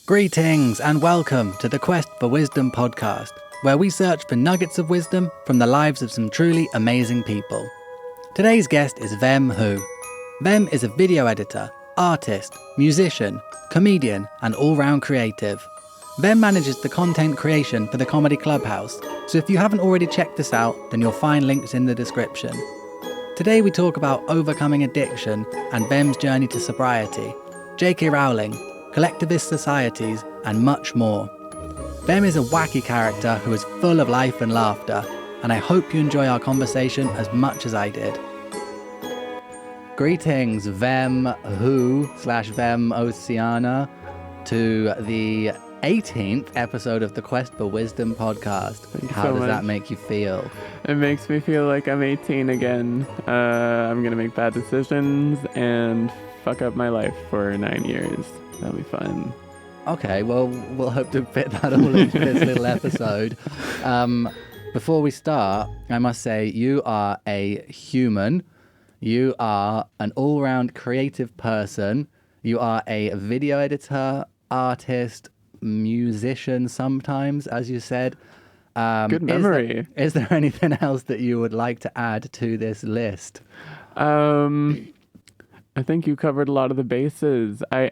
Greetings and welcome to the Quest for Wisdom podcast, where we search for nuggets of wisdom from the lives of some truly amazing people. Today's guest is Vem Who. Vem is a video editor, artist, musician, comedian, and all-round creative. Vem manages the content creation for the Comedy Clubhouse, so if you haven't already checked this out, then you'll find links in the description. Today we talk about overcoming addiction and Vem's journey to sobriety, J.K. Rowling, collectivist societies, and much more. Vem is a wacky character who is full of life and laughter, and I hope you enjoy our conversation as much as I did. Greetings, Vem Who / Vem Oceana, to the 18th episode of the Quest for Wisdom podcast. How does that make you feel? It makes me feel like I'm 18 again. I'm going to make bad decisions and fuck up my life for 9 years. That'll be fun. Okay, well, we'll hope to fit that all into this little episode. Before we start, I must say you are a human. You are an all-round creative person. You are a video editor, artist, musician sometimes, as you said. Good memory. Is there anything else that you would like to add to this list? I think you covered a lot of the bases. I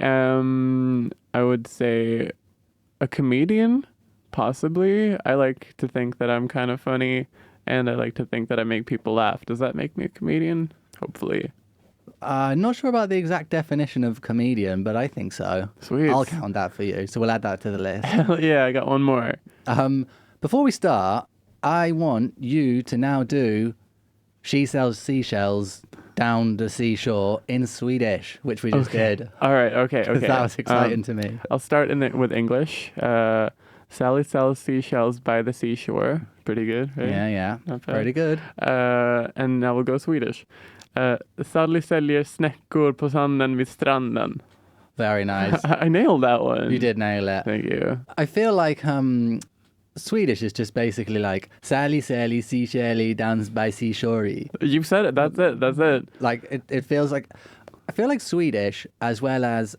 would say, a comedian, possibly. I like to think that I'm kind of funny, and I like to think that I make people laugh. Does that make me a comedian? Hopefully. Not sure about the exact definition of comedian, but I think so. Sweet. I'll count that for you, so we'll add that to the list. Hell yeah, I got one more. Before we start, I want you to now do She Sells Seashells Down the Seashore in Swedish, which we just did. All right, okay. That was exciting to me. I'll start with English. Sally sells seashells by the seashore. Pretty good, right? Yeah. Pretty good. And now we'll go Swedish. Sally säljer snäckor på sanden vid stranden. Very nice. I nailed that one. You did nail it. Thank you. I feel like Swedish is just basically like Sally Sally Seashelly Dance by Seashore. You've said it. That's it. Like it feels like, I feel like Swedish as well as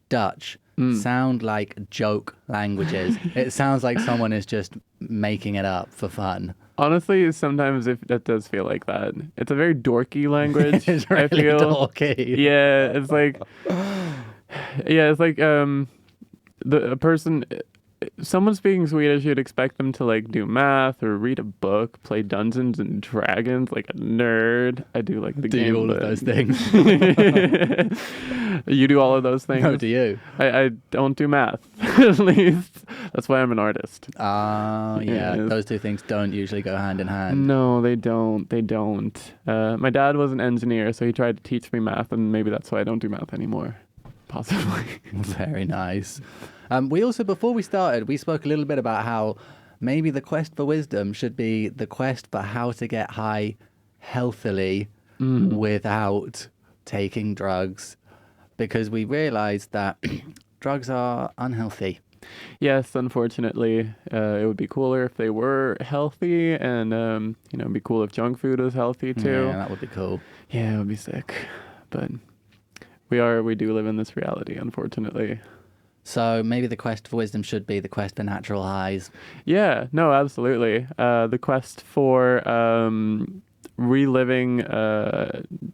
Dutch sound like joke languages. It sounds like someone is just making it up for fun. Honestly, sometimes it does feel like that. It's a very dorky language. It's really I feel. dorky. Yeah, it's like a person. Someone speaking Swedish, you'd expect them to like do math or read a book, play Dungeons and Dragons like a nerd. I do like the game. Do you all of those things? You do all of those things? No, do you? I don't do math, at least. That's why I'm an artist. Yeah. Those two things don't usually go hand in hand. No, they don't. They don't. My dad was an engineer, so he tried to teach me math, and maybe that's why I don't do math anymore. Possibly. Very nice. We also, before we started, we spoke a little bit about how maybe the quest for wisdom should be the quest for how to get high healthily without taking drugs, because we realized that drugs are unhealthy. Yes, unfortunately, it would be cooler if they were healthy, and it'd be cool if junk food was healthy too. Yeah, that would be cool. Yeah, it would be sick, but we do live in this reality, unfortunately. So maybe the quest for wisdom should be the quest for natural highs. Yeah, no, absolutely. The quest for reliving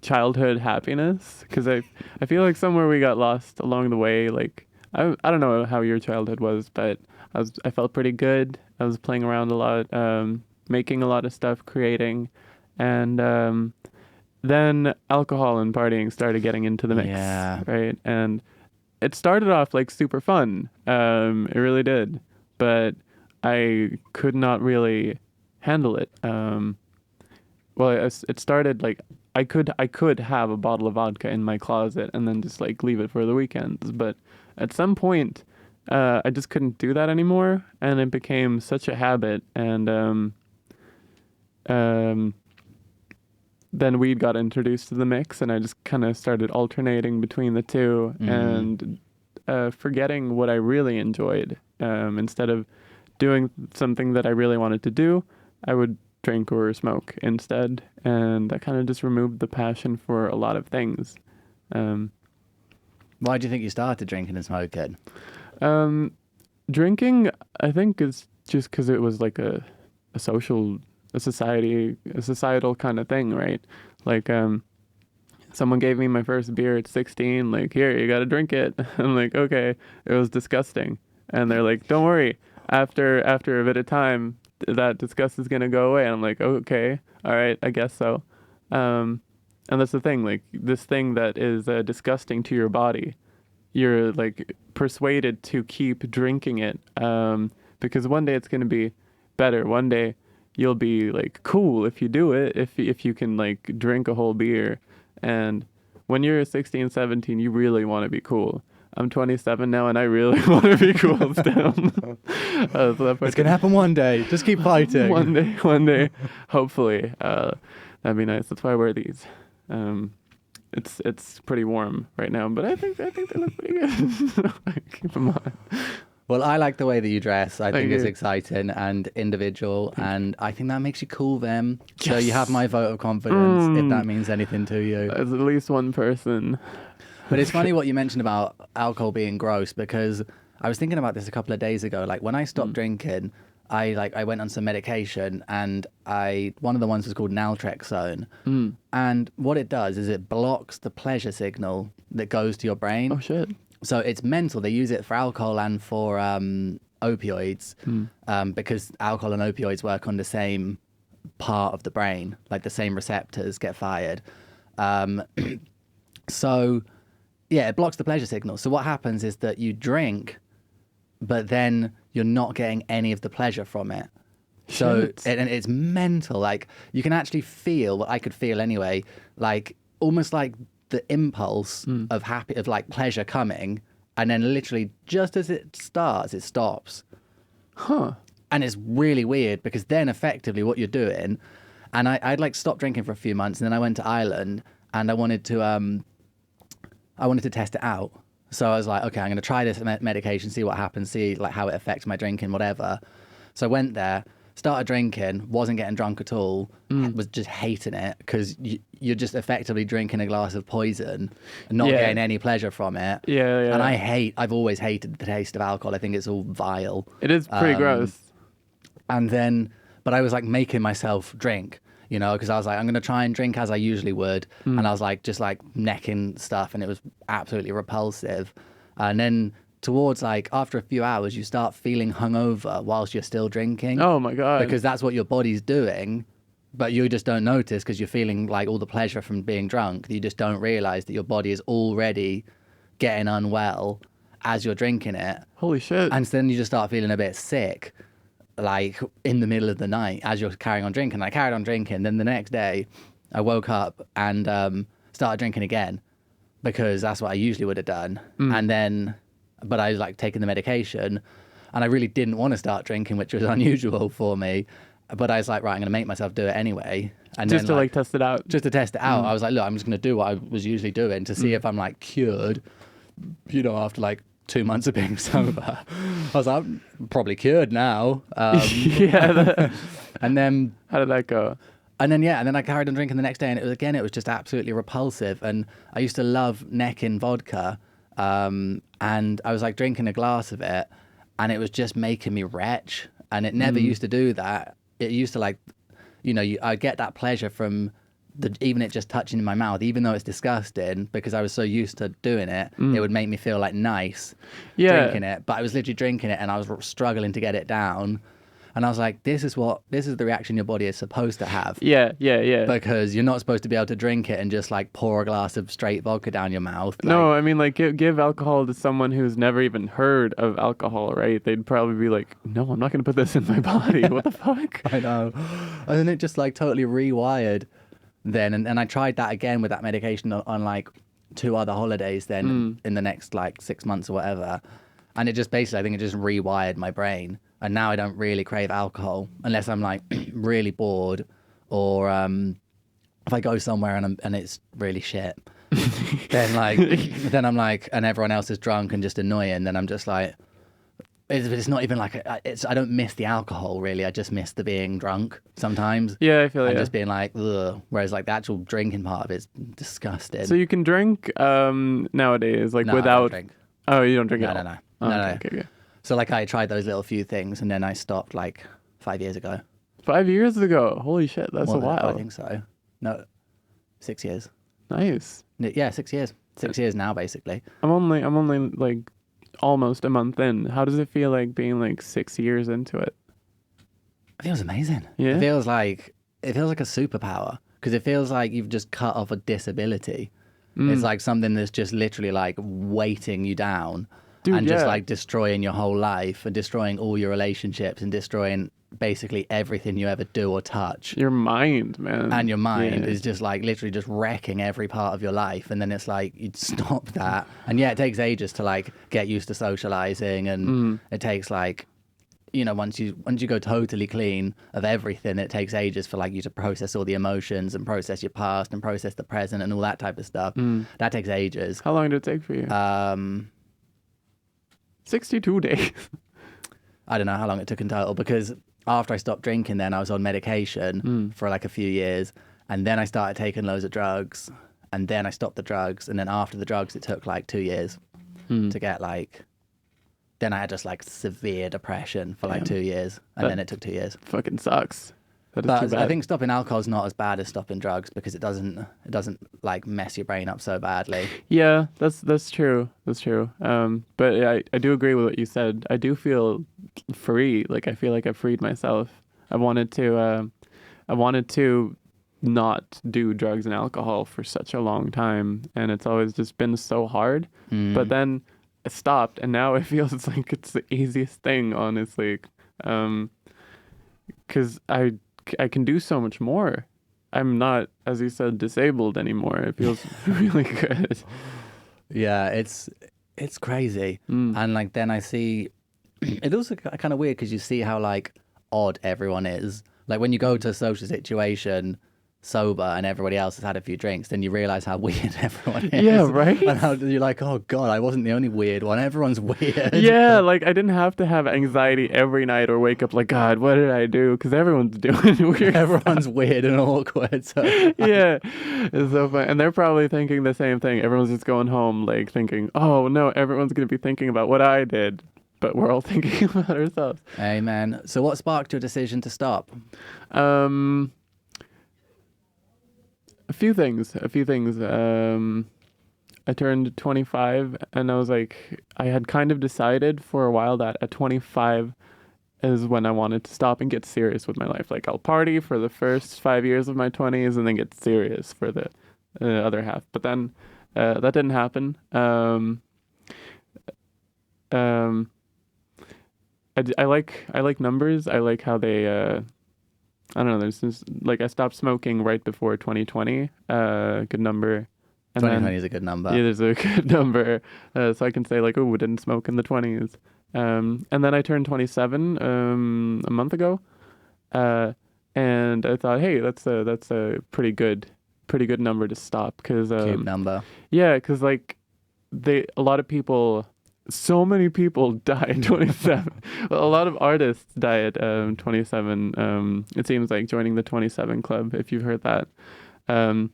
childhood happiness, because I feel like somewhere we got lost along the way. Like I don't know how your childhood was, but I felt pretty good. I was playing around a lot, making a lot of stuff, creating, and then alcohol and partying started getting into the mix, right? And it started off like super fun. It really did, but I could not really handle it. It started like I could have a bottle of vodka in my closet and then just like leave it for the weekends. But at some point, I just couldn't do that anymore, and it became such a habit. And then weed got introduced to the mix, and I just kind of started alternating between the two and forgetting what I really enjoyed. Instead of doing something that I really wanted to do, I would drink or smoke instead, and that kind of just removed the passion for a lot of things. Why do you think you started drinking and smoking? Drinking, I think, is just because it was like a societal kind of thing, right? Like, someone gave me my first beer at 16, like, here, you gotta drink it. I'm like, okay. It was disgusting. And they're like, don't worry. After a bit of time, that disgust is gonna go away. And I'm like, okay, all right, I guess so. And that's the thing, like, this thing that is disgusting to your body, you're like persuaded to keep drinking it, because one day it's gonna be better. One day you'll be like cool if you do it, if you can like drink a whole beer. And when you're 16, 17, you really want to be cool. I'm 27 now, and I really want to be cool still. So it's gonna happen one day. Just keep fighting. One day, hopefully. That'd be nice. That's why I wear these. It's pretty warm right now, but I think they look pretty good. Keep them on. Well, I like the way that you dress. I think Thank it's you. exciting and individual, and I think that makes you cool, Vem. So Yes. you have my vote of confidence, if that means anything to you. As at least one person. But it's funny what you mentioned about alcohol being gross, because I was thinking about this a couple of days ago. Like, when I stopped drinking, I went on some medication, and one of the ones was called naltrexone. And what it does is it blocks the pleasure signal that goes to your brain. Oh shit. So it's mental. They use it for alcohol and for opioids, because alcohol and opioids work on the same part of the brain, like the same receptors get fired. So yeah, it blocks the pleasure signal. So what happens is that you drink, but then you're not getting any of the pleasure from it. So and it's mental. Like, you can actually feel what I could feel anyway, like almost like the impulse of like pleasure coming, and then literally just as it starts, it stops. Huh. And it's really weird, because then effectively what you're doing, and I'd like stopped drinking for a few months, and then I went to Ireland, and I wanted to test it out. So I was like, okay, I'm going to try this medication, see what happens, see like how it affects my drinking, whatever. So I went there, started drinking, wasn't getting drunk at all, was just hating it, because you're just effectively drinking a glass of poison and not getting any pleasure from it. Yeah. And I've always hated the taste of alcohol. I think it's all vile. It is pretty gross. And then, but I was like making myself drink, because I was like, I'm going to try and drink as I usually would. And I was like, just like necking stuff, and it was absolutely repulsive. And then towards like after a few hours, you start feeling hungover whilst you're still drinking. Oh my God. Because that's what your body's doing, but you just don't notice, because you're feeling like all the pleasure from being drunk. You just don't realize that your body is already getting unwell as you're drinking it. Holy shit. And then you just start feeling a bit sick, like in the middle of the night as you're carrying on drinking. I carried on drinking. Then the next day I woke up and started drinking again, because that's what I usually would have done. And then, but I was like taking the medication, and I really didn't want to start drinking, which was unusual for me. But I was like, right, I'm going to make myself do it anyway. And just then, to like test it out. Just to test it out. I was like, look, I'm just going to do what I was usually doing to see if I'm like cured, after like 2 months of being sober. I was like, I'm probably cured now. Yeah. And then, How did that go? and then I carried on drinking the next day, and it was just absolutely repulsive. And I used to love necking vodka, and I was like drinking a glass of it, and it was just making me retch. And it never used to do that. It used to like, I get that pleasure from even it just touching in my mouth, even though it's disgusting, because I was so used to doing it. It would make me feel like nice drinking it. But I was literally drinking it, and I was struggling to get it down. And I was like, this is the reaction your body is supposed to have. Yeah. Because you're not supposed to be able to drink it and just like pour a glass of straight vodka down your mouth. No, I mean, like, give alcohol to someone who's never even heard of alcohol, right? They'd probably be like, no, I'm not going to put this in my body. What the fuck? I know. And then it just like totally rewired then. And I tried that again with that medication on like 2 other holidays then in the next like 6 months or whatever. And it just basically, I think it just rewired my brain. And now I don't really crave alcohol unless I'm like really bored, or if I go somewhere and it's really shit. then I'm like, and everyone else is drunk and just annoying. Then I'm just like, it's not even like I don't miss the alcohol really. I just miss the being drunk sometimes. Yeah, I feel and it. just being like, ugh. Whereas like the actual drinking part of it's disgusting. So you can drink nowadays, like No, I don't without. drink. Oh, you don't drink No, at all? no. Oh, No, okay, no. okay, okay. So like I tried those little few things and then I stopped like 5 years ago. 5 years ago. Holy shit, that's More a than, I while. think so. No, 6 years. Nice. Yeah, 6 years. 6 years now, basically. I'm only like almost a month in. How does it feel like being like 6 years into it? It feels amazing. Yeah. It feels like a superpower because it feels like you've just cut off a disability. It's Mm. like something that's just literally like weighting you down Dude, and just yeah. like destroying your whole life and destroying all your relationships and destroying basically everything you ever do or touch. Your mind, man. And your mind Yeah. is just like literally just wrecking every part of your life. And then it's like you'd stop that. And yeah, it takes ages to like get used to socializing. And it takes like, once you go totally clean of everything, it takes ages for like you to process all the emotions and process your past and process the present and all that type of stuff. That takes ages. How long did it take for you? 62 days. I don't know how long it took in total because after I stopped drinking, then I was on medication for like a few years, and then I started taking loads of drugs, and then I stopped the drugs, and then after the drugs, it took like 2 years to get like. Then I had just like severe depression for like 2 years, and then it took 2 years. Fucking sucks. That is too But bad. I think stopping alcohol is not as bad as stopping drugs because it doesn't like mess your brain up so badly. Yeah, that's true. That's true. But yeah, I do agree with what you said. I do feel free. Like I feel like I freed myself. I wanted to not do drugs and alcohol for such a long time, and it's always just been so hard. But then I stopped, and now it feels like it's the easiest thing, honestly. 'Cause I can do so much more. I'm not, as you said, disabled anymore. It feels really good. Yeah, it's crazy. And like then I see it's also kind of weird because you see how like odd everyone is. Like when you go to a social situation sober and everybody else has had a few drinks, then you realize how weird everyone is. Yeah, right? And how you're like, oh God, I wasn't the only weird one. Everyone's weird. Yeah, like I didn't have to have anxiety every night or wake up like, God, what did I do? Because everyone's doing weird. Everyone's weird and awkward. So Yeah, it's so fun. And they're probably thinking the same thing. Everyone's just going home like thinking, oh no, everyone's going to be thinking about what I did. But we're all thinking about ourselves. Amen. So what sparked your decision to stop? A few things. I turned 25 and I was like, I had kind of decided for a while that at 25 is when I wanted to stop and get serious with my life. Like I'll party for the first 5 years of my 20s and then get serious for the other half. But then that didn't happen. I like numbers. I like how they I don't know. There's this, like I stopped smoking right before 2020. Good number. And 2020 is a good number. Yeah, there's a good number. So I can say like, oh, we didn't smoke in the 20s. And then I turned 27 a month ago. And I thought, hey, that's a pretty good number to stop because Cute number. yeah, because like a lot of people. So many people die at 27. Well, a lot of artists die at 27. It seems like joining the 27 club, if you've heard that. And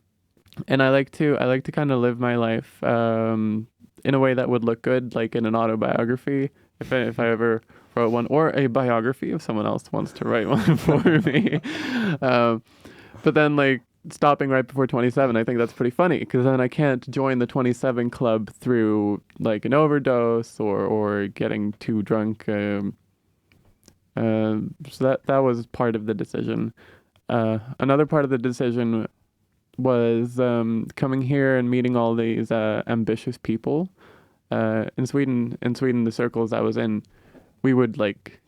I like to kind of live my life in a way that would look good, like in an autobiography, if I ever wrote one, or a biography if someone else wants to write one for me. But then like stopping right before 27, I think that's pretty funny because then I can't join the 27 club through like an overdose or getting too drunk. So that was part of the decision. Another part of the decision was coming here and meeting all these ambitious people. In Sweden, the circles I was in, we would like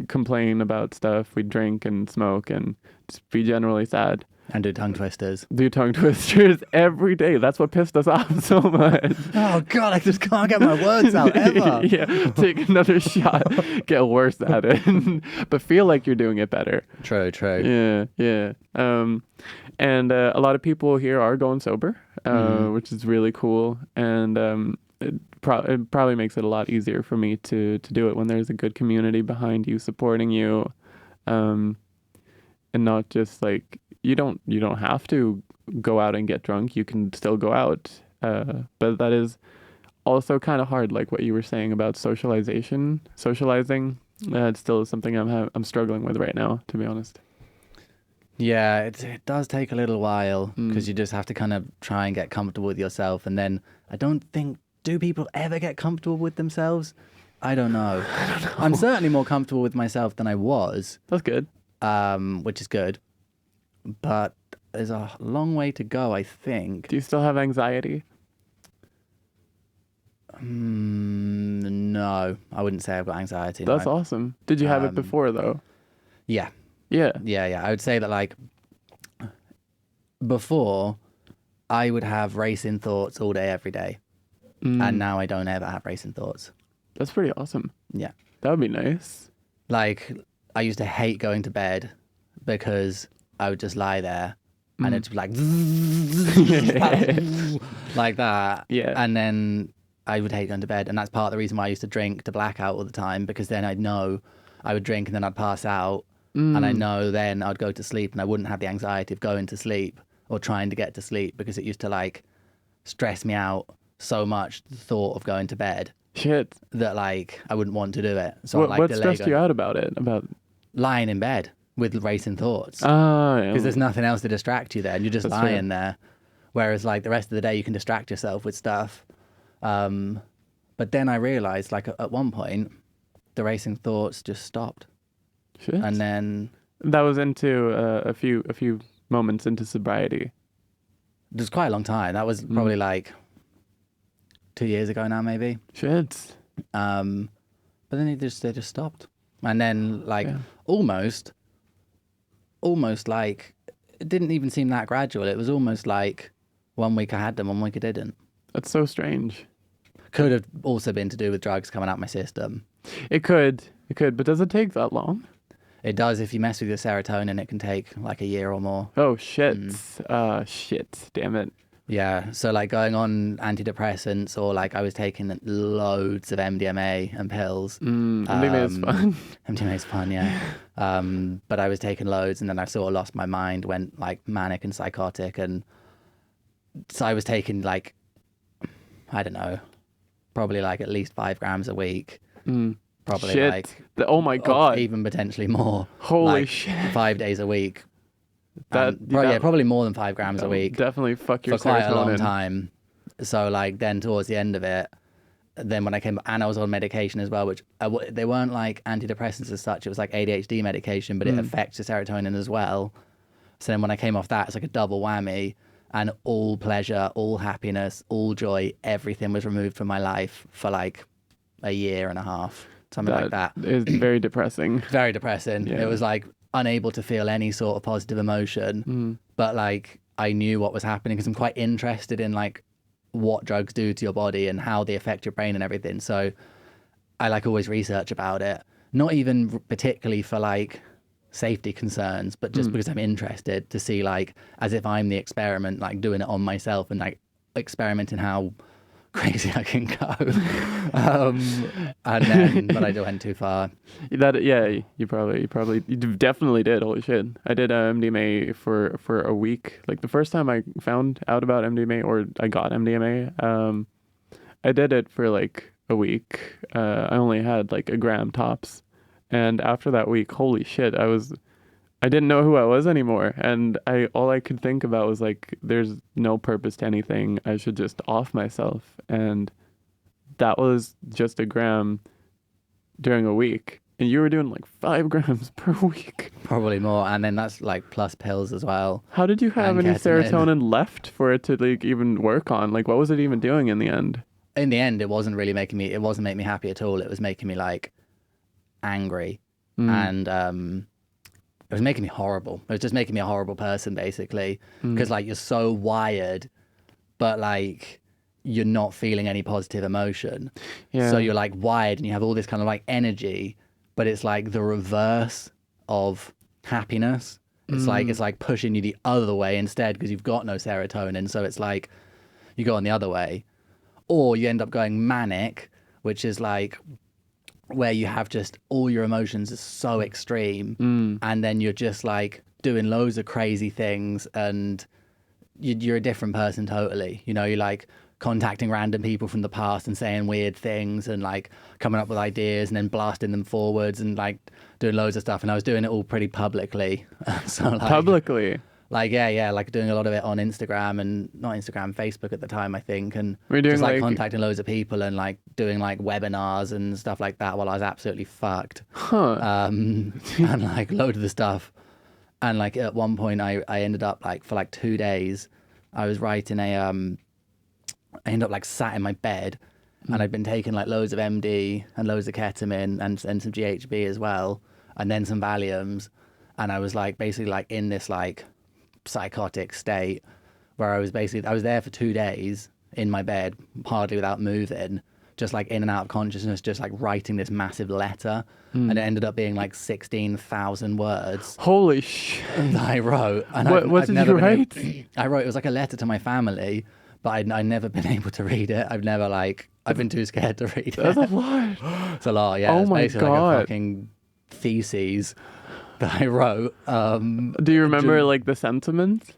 complain about stuff. We'd drink and smoke and just be generally sad. And do tongue twisters. Do tongue twisters every day. That's what pissed us off so much. Oh God, I just can't get my words out ever. Yeah, take another shot, get worse at it, but feel like you're doing it better. True. Yeah. And a lot of people here are going sober, which is really cool. And it probably makes it a lot easier for me to do it when there's a good community behind you, supporting you, and not just like you don't have to go out and get drunk. You can still go out, but that is also kind of hard, like what you were saying about socializing. It's still something I'm struggling with right now, to be honest. Yeah, it does take a little while because Mm. you just have to kind of try and get comfortable with yourself. And then I don't think, do people ever get comfortable with themselves? I don't know. I'm certainly more comfortable with myself than I was, That's good. which is good. But there's a long way to go, I think. Do you still have anxiety? No, I wouldn't say I've got anxiety. That's No. awesome. Did you have it before though? Yeah, Yeah. yeah. I would say that like before, I would have racing thoughts all day, every day. And now I don't ever have racing thoughts. That's pretty awesome. Yeah. That would be nice. Like, I used to hate going to bed because I would just lie there and it'd be like, like that. Yeah. And then I would hate going to bed. And that's part of the reason why I used to drink to blackout all the time, because then I'd know I would drink and then I'd pass out. And I know then I'd go to sleep and I wouldn't have the anxiety of going to sleep or trying to get to sleep, because it used to like stress me out so much, the thought of going to bed, Shit. that like I wouldn't want to do it. So What, I'd like what delay stressed going. you out about it? About Lying in bed with racing thoughts, yeah. because there's nothing else to distract you there, and you're just That's lying fair. there. Whereas like the rest of the day you can distract yourself with stuff. But then I realized like at one point the racing thoughts just stopped, Shit. and then That was into a few moments into sobriety. it was quite a long time. That was probably like 2 years ago now, maybe. Shit. But then they just stopped, and then like Yeah. almost like it didn't even seem that gradual. It was almost like 1 week I had them, 1 week I didn't. That's so strange. Could have also been to do with drugs coming out my system. It could, but does it take that long? It does. If you mess with your serotonin, it can take like a year or more. Oh shit. Shit. Damn it. Yeah. So like going on antidepressants, or like I was taking loads of MDMA and pills. MDMA is fun. MDMA is fun, yeah. But I was taking loads, and then I sort of lost my mind, went like manic and psychotic, and so I was taking like, I don't know, probably like at least 5 grams a week. Probably Shit. like Oh my god. even potentially more. Holy like, shit. 5 days a week. That, Yeah, probably more than 5 grams a that'll week definitely fuck your for quite a long serotonin. time. So like then towards the end of it, then when I came, and I was on medication as well, which they weren't like antidepressants as such. It was like ADHD medication, but it affects your serotonin as well. So then when I came off that, it's like a double whammy, and all pleasure, all happiness, all joy, everything was removed from my life for like a year and a half, something like that. Is very depressing. Very depressing. Yeah. It was like unable to feel any sort of positive emotion, but like I knew what was happening because I'm quite interested in like what drugs do to your body and how they affect your brain and everything. So I like always research about it, not even particularly for like safety concerns, but just because I'm interested to see, like, as if I'm the experiment, like doing it on myself and like experimenting how crazy I can go. And then, but I went too far. You definitely did. Holy shit. I did MDMA for a week. Like the first time I found out about MDMA, or I got MDMA, I did it for like a week. I only had like a gram tops. And after that week, holy shit, I didn't know who I was anymore. And all I could think about was like, there's no purpose to anything. I should just off myself. And that was just a gram during a week. And you were doing like 5 grams per week. Probably more. And then that's like plus pills as well. How did you have And any ketamine. serotonin left for it to like even work on? Like, what was it even doing in the end? In the end, it wasn't making me happy at all. It was making me like angry. And it was making me horrible. It was just making me a horrible person, basically, because like you're so wired, but like you're not feeling any positive emotion. Yeah. So you're like wired and you have all this kind of like energy, but it's like the reverse of happiness. It's like pushing you the other way instead, because you've got no serotonin. So it's like you go on the other way, or you end up going manic, which is like where you have just all your emotions are so extreme, and then you're just like doing loads of crazy things, and you're a different person totally. You know, you're like contacting random people from the past and saying weird things and like coming up with ideas and then blasting them forwards and like doing loads of stuff. And I was doing it all pretty publicly. So like, Publicly? like, yeah, like doing a lot of it on Instagram and not Instagram, Facebook at the time, I think. And We're doing just like like contacting loads of people and like doing like webinars and stuff like that while I was absolutely fucked. And like load of the stuff. And like at one point I ended up like for like 2 days, I was writing I ended up like sat in my bed and I'd been taking like loads of MD and loads of ketamine and some GHB as well, and then some Valiums. And I was like basically like in this like psychotic state where I was there for 2 days in my bed, hardly without moving, just like in and out of consciousness, just like writing this massive letter. And it ended up being like 16,000 words. Holy shit. That I wrote. And What did you write? I wrote, it was like a letter to my family, but I'd never been able to read it. I've been too scared to read it. That's a lot. It's a lot, yeah. Oh it's my basically God. like a fucking thesis that I wrote. Do you remember like the sentiments?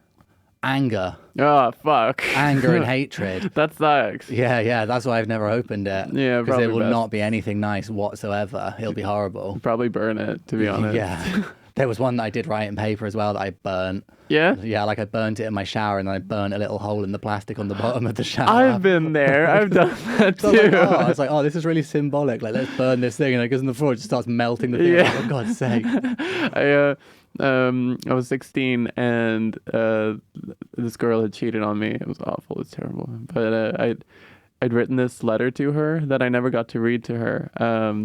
Anger. Oh, fuck. Anger and hatred. That sucks. Yeah, that's why I've never opened it. Yeah, because probably it will best. not be anything nice whatsoever. It'll be horrible. Probably burn it, to be honest. Yeah. There was one that I did write in paper as well that I burnt. Yeah? Yeah, like I burnt it in my shower and then I burnt a little hole in the plastic on the bottom of the shower. I've been there. I've done that So too. I was like, oh, this is really symbolic. Like, let's burn this thing. And it goes on the floor, it just starts melting the thing. Yeah. Like, for God's sake. I was 16 and this girl had cheated on me. It was awful. It was terrible. But I'd written this letter to her that I never got to read to her.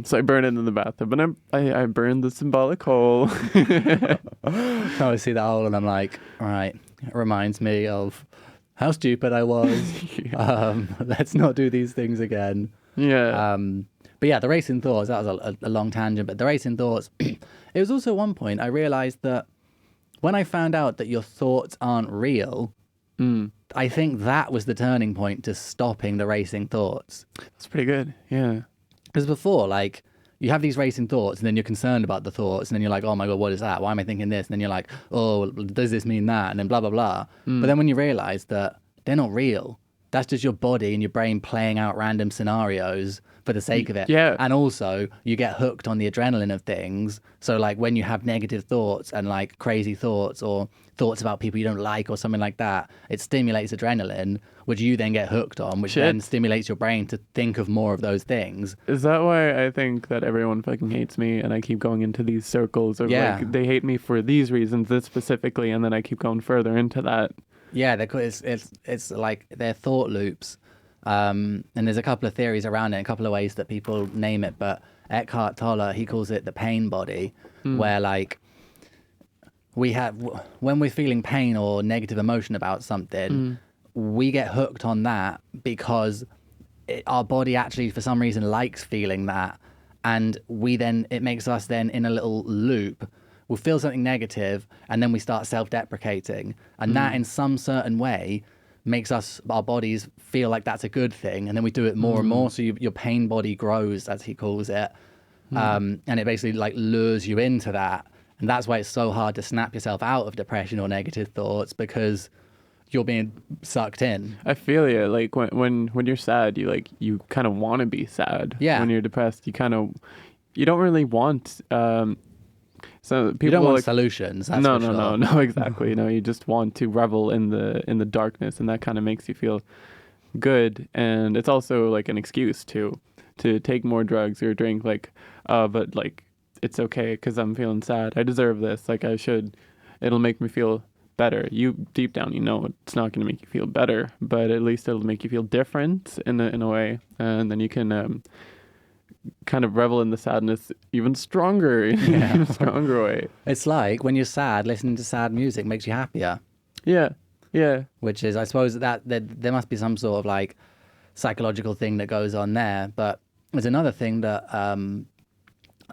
So I burned it in the bathtub, and I burned the symbolic hole. I always see that hole and I'm like, all right, it reminds me of how stupid I was. Let's not do these things again. Yeah. But yeah, the racing thoughts, that was a long tangent, but the racing thoughts, it was also one point I realized that when I found out that your thoughts aren't real, I think that was the turning point to stopping the racing thoughts. That's pretty good. Yeah. Because before, like, you have these racing thoughts and then you're concerned about the thoughts and then you're like, oh my God, what is that? Why am I thinking this? And then you're like, oh, does this mean that? And then blah, blah, blah. But then when you realize that they're not real, that's just your body and your brain playing out random scenarios for the sake of it. Yeah. And also, you get hooked on the adrenaline of things. So, like, when you have negative thoughts and, like, crazy thoughts or thoughts about people you don't like or something like that, it stimulates adrenaline, which you then get hooked on, which then stimulates your brain to think of more of those things. Is that why I think that everyone fucking hates me and I keep going into these circles of like, they hate me for these reasons, this specifically, and then I keep going further into that? Yeah, it's like they're thought loops. And there's a couple of theories around it, a couple of ways that people name it, but Eckhart Tolle, he calls it the pain body, where like when we're feeling pain or negative emotion about something, we get hooked on that because our body actually for some reason likes feeling that, and it makes us then in a little loop. We'll feel something negative and then we start self-deprecating, and that in some certain way makes our bodies feel like that's a good thing, and then we do it more and more, so your pain body grows, as he calls it. And it basically like lures you into that, and that's why it's so hard to snap yourself out of depression or negative thoughts, because you're being sucked in. I feel you. Like when you're sad, you kind of want to be sad. Yeah. When you're depressed, you don't really want. So people You don't want like, solutions. That's no, for no, sure. no, exactly. No, you just want to revel in the darkness, and that kind of makes you feel good. And it's also like an excuse to take more drugs or drink. Like, but like it's okay because I'm feeling sad. I deserve this. Like I should. It'll make me feel better. You deep down, you know it's not going to make you feel better, but at least it'll make you feel different in a way, and then you can. Kind of revel in the sadness even stronger, in a stronger way. It's like when you're sad, listening to sad music makes you happier. Yeah. Which is, I suppose, that there must be some sort of like psychological thing that goes on there. But there's another thing that, and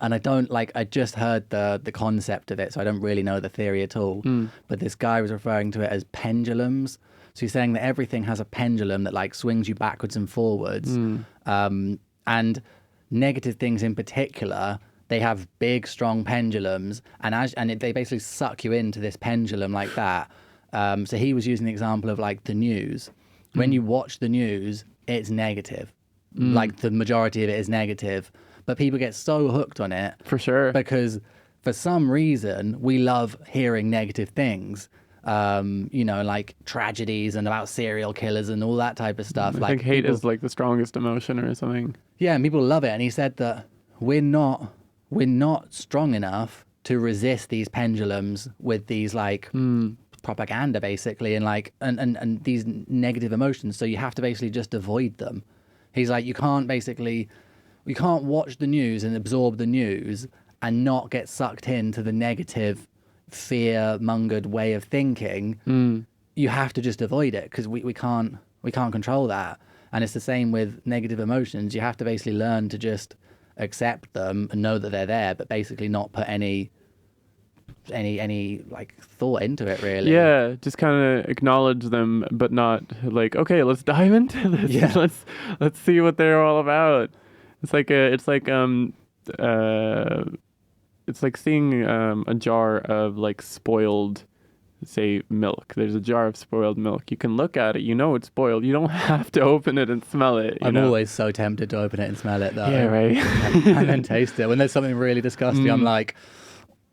I just heard the concept of it, so I don't really know the theory at all. But this guy was referring to it as pendulums. So he's saying that everything has a pendulum that like swings you backwards and forwards. And negative things in particular, they have big, strong pendulums, and they basically suck you into this pendulum like that. So he was using the example of like the news. When you watch the news, it's negative. Like the majority of it is negative, but people get so hooked on it For sure. because for some reason we love hearing negative things. Like tragedies and about serial killers and all that type of stuff. I think hate is like the strongest emotion or something. Yeah, and people love it. And he said that we're not strong enough to resist these pendulums with these like propaganda basically and these negative emotions. So you have to basically just avoid them. He's like, you can't watch the news and absorb the news and not get sucked into the negative fear-mongered way of thinking. You have to just avoid it because we can't control that. And it's the same with negative emotions. You have to basically learn to just accept them and know that they're there, but basically not put any like thought into it really. Yeah, just kind of acknowledge them, but not like, okay, let's dive into this. Yeah. let's see what they're all about. It's like seeing a jar of like spoiled, say, milk. There's a jar of spoiled milk. You can look at it, you know it's spoiled. You don't have to open it and smell it. I'm always so tempted to open it and smell it though. Yeah, right. And then taste it. When there's something really disgusting, I'm like,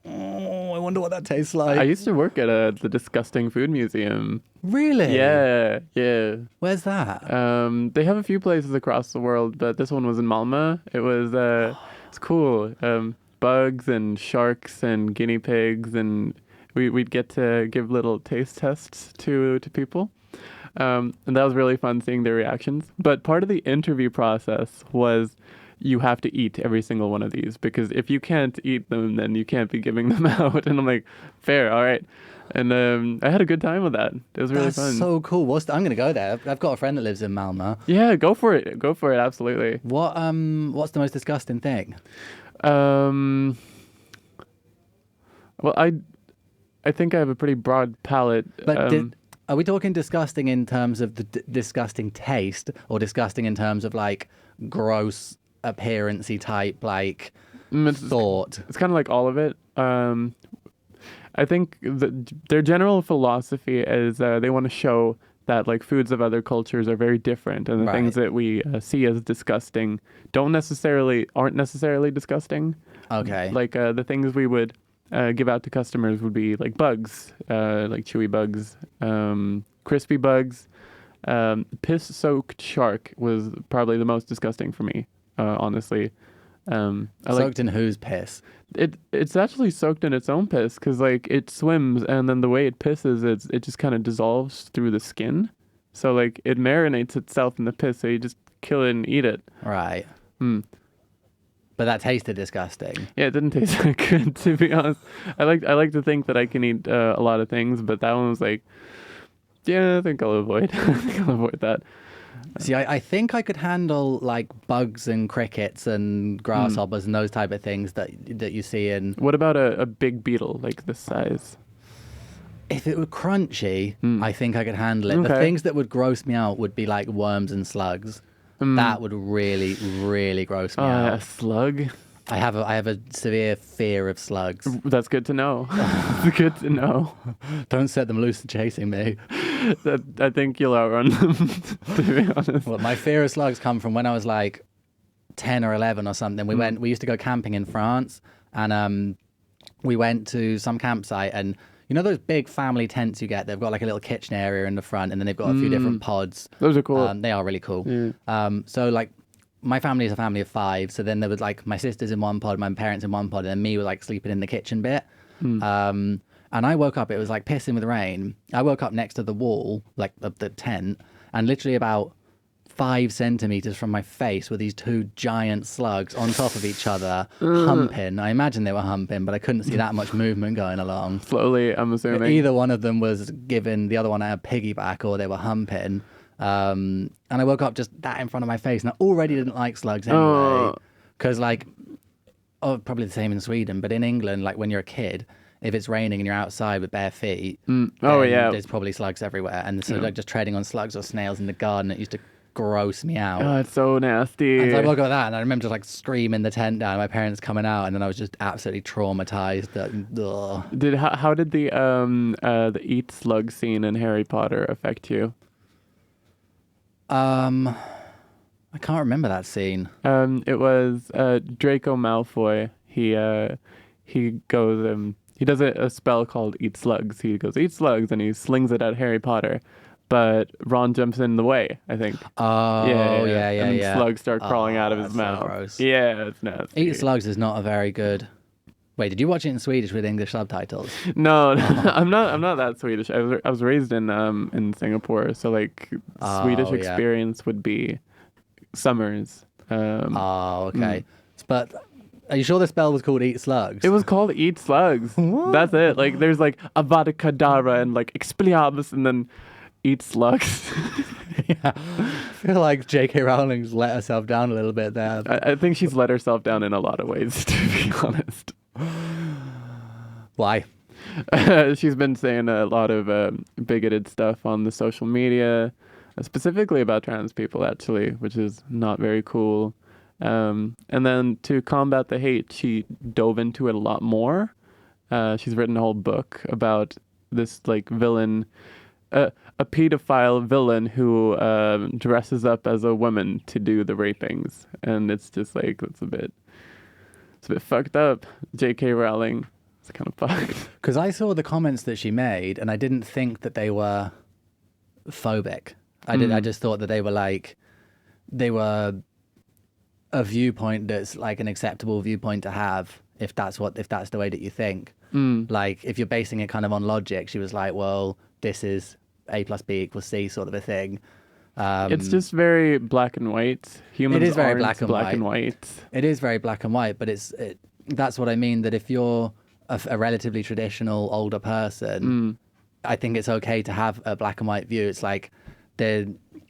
oh, I wonder what that tastes like. I used to work at the Disgusting Food Museum. Really? Yeah. Where's that? They have a few places across the world, but this one was in Malmö. It was it's cool. Bugs and sharks and guinea pigs, and we'd get to give little taste tests to people. And that was really fun seeing their reactions. But part of the interview process was you have to eat every single one of these, because if you can't eat them, then you can't be giving them out. And I'm like, fair, all right. And I had a good time with that. It was really fun. That's so cool. I'm going to go there. I've got a friend that lives in Malmö. Yeah, go for it. Go for it. Absolutely. What's the most disgusting thing? Well, I think I have a pretty broad palate. But are we talking disgusting in terms of the disgusting taste, or disgusting in terms of like gross appearance-y type thought? It's kind of like all of it. I think their general philosophy is they want to show that like foods of other cultures are very different, and the things that we see as disgusting aren't necessarily disgusting. Okay. Like the things we would give out to customers would be like bugs, like chewy bugs, crispy bugs. Piss-soaked shark was probably the most disgusting for me, honestly. Soaked in whose piss? It's actually soaked in its own piss, because like it swims, and then the way it pisses, it just kind of dissolves through the skin. So like it marinates itself in the piss, so you just kill it and eat it. Right. But that tasted disgusting. Yeah, it didn't taste that good, to be honest. I like to think that I can eat a lot of things, but that one was like, yeah, I think I'll avoid that. See, I think I could handle like bugs and crickets and grasshoppers and those type of things that you see in... What about a big beetle like this size? If it were crunchy, I think I could handle it. Okay. The things that would gross me out would be like worms and slugs. That would really, really gross me out. A slug? I have a severe fear of slugs. That's good to know. It's good to know. Don't set them loose and chasing me. I think you'll outrun them, to be honest. Well, my fear of slugs come from when I was like 10 or 11 or something. We used to go camping in France, and we went to some campsite, and you know those big family tents you get? They've got like a little kitchen area in the front, and then they've got a few different pods. Those are cool. They are really cool. Yeah. So like my family is a family of 5, so then there was like my sisters in one pod, my parents in one pod, and then me was like sleeping in the kitchen bit. And I woke up, it was like pissing with rain. I woke up next to the wall, like of the tent, and literally about 5 centimeters from my face were these 2 giant slugs on top of each other, humping. I imagine they were humping, but I couldn't see that much movement going along. Slowly, I'm assuming. Either one of them was giving the other one a piggyback, or they were humping. And I woke up just that in front of my face, and I already didn't like slugs anyway. Because probably the same in Sweden, but in England, like when you're a kid, if it's raining and you're outside with bare feet, there's probably slugs everywhere. And so like just treading on slugs or snails in the garden, it used to gross me out. Oh, it's so nasty. And so I woke up with that, and I remember just like screaming the tent down, my parents coming out, and then I was just absolutely traumatized. How did the eat slug scene in Harry Potter affect you? I can't remember that scene. It was Draco Malfoy. He goes he does a spell called Eat Slugs. He goes eat slugs and he slings it at Harry Potter, but Ron jumps in the way. I think. Oh, yeah, And then yeah. slugs start crawling out of his that's so mouth. gross. Yeah, it's nasty. Eat Slugs is not a very good. Wait, did you watch it in Swedish with English subtitles? No, I'm not that Swedish. I was raised in Singapore, so like Swedish yeah. experience would be summers. Oh, okay. But are you sure the spell was called Eat Slugs? It was called Eat Slugs. What? That's it. Like there's like Avada Kedavra and like Expelliarmus and then Eat Slugs. Yeah. I feel like J.K. Rowling's let herself down a little bit there. I think she's let herself down in a lot of ways, to be honest. Why? She's been saying a lot of bigoted stuff on the social media, specifically about trans people, actually, which is not very cool. And then to combat the hate, she dove into it a lot more. She's written a whole book about this like villain, a pedophile villain who dresses up as a woman to do the rapings, and it's just like it's a bit fucked up. J.K. Rowling, it's kind of fucked. Because I saw the comments that she made, and I didn't think that they were phobic. I just thought that they were a viewpoint that's like an acceptable viewpoint to have if that's the way that you think. Like if you're basing it kind of on logic, she was like, well, this is A plus B equals C sort of a thing. It's just very black and white. Humans It is very aren't black and white. It is very black and white, but that's what I mean, that if you're a relatively traditional older person, I think it's okay to have a black and white view. It's like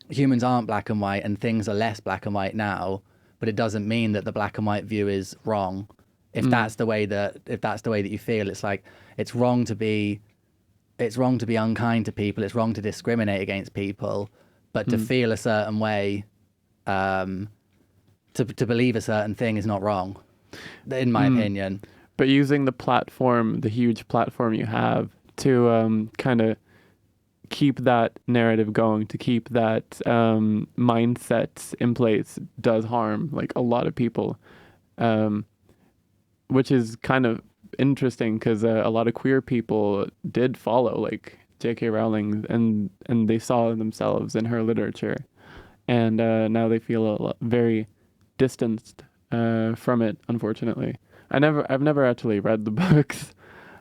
humans aren't black and white and things are less black and white now, but it doesn't mean that the black and white view is wrong. If that's the way that you feel, it's like it's wrong to be unkind to people, it's wrong to discriminate against people, but to feel a certain way, to believe a certain thing is not wrong, in my opinion. But using the huge platform you have to kind of keep that narrative going, to keep that mindset in place does harm like a lot of people, which is kind of interesting because a lot of queer people did follow like J.K. Rowling and they saw themselves in her literature, and now they feel very distanced from it, unfortunately. I've never actually read the books.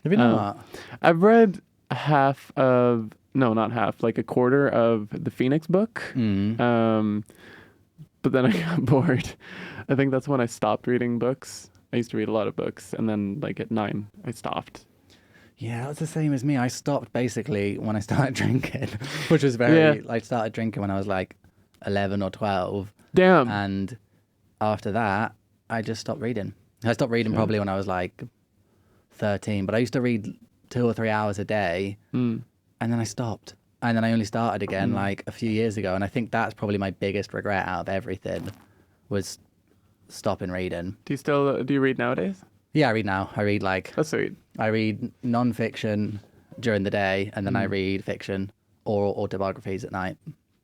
Have you not? I've read not half, like a quarter of the Phoenix book. But then I got bored. I think that's when I stopped reading books. I used to read a lot of books, and then like at 9, I stopped. Yeah, that's the same as me. I stopped basically when I started drinking, which was I started drinking when I was like 11 or 12. Damn. And after that, I just stopped reading. I stopped reading probably when I was like 13, but I used to read 2 or 3 hours a day, and then I stopped. And then I only started again like a few years ago, and I think that's probably my biggest regret out of everything, was stopping reading. Do you read nowadays? Yeah, I read now. I read That's sweet. I read non-fiction during the day, and then I read fiction or autobiographies at night.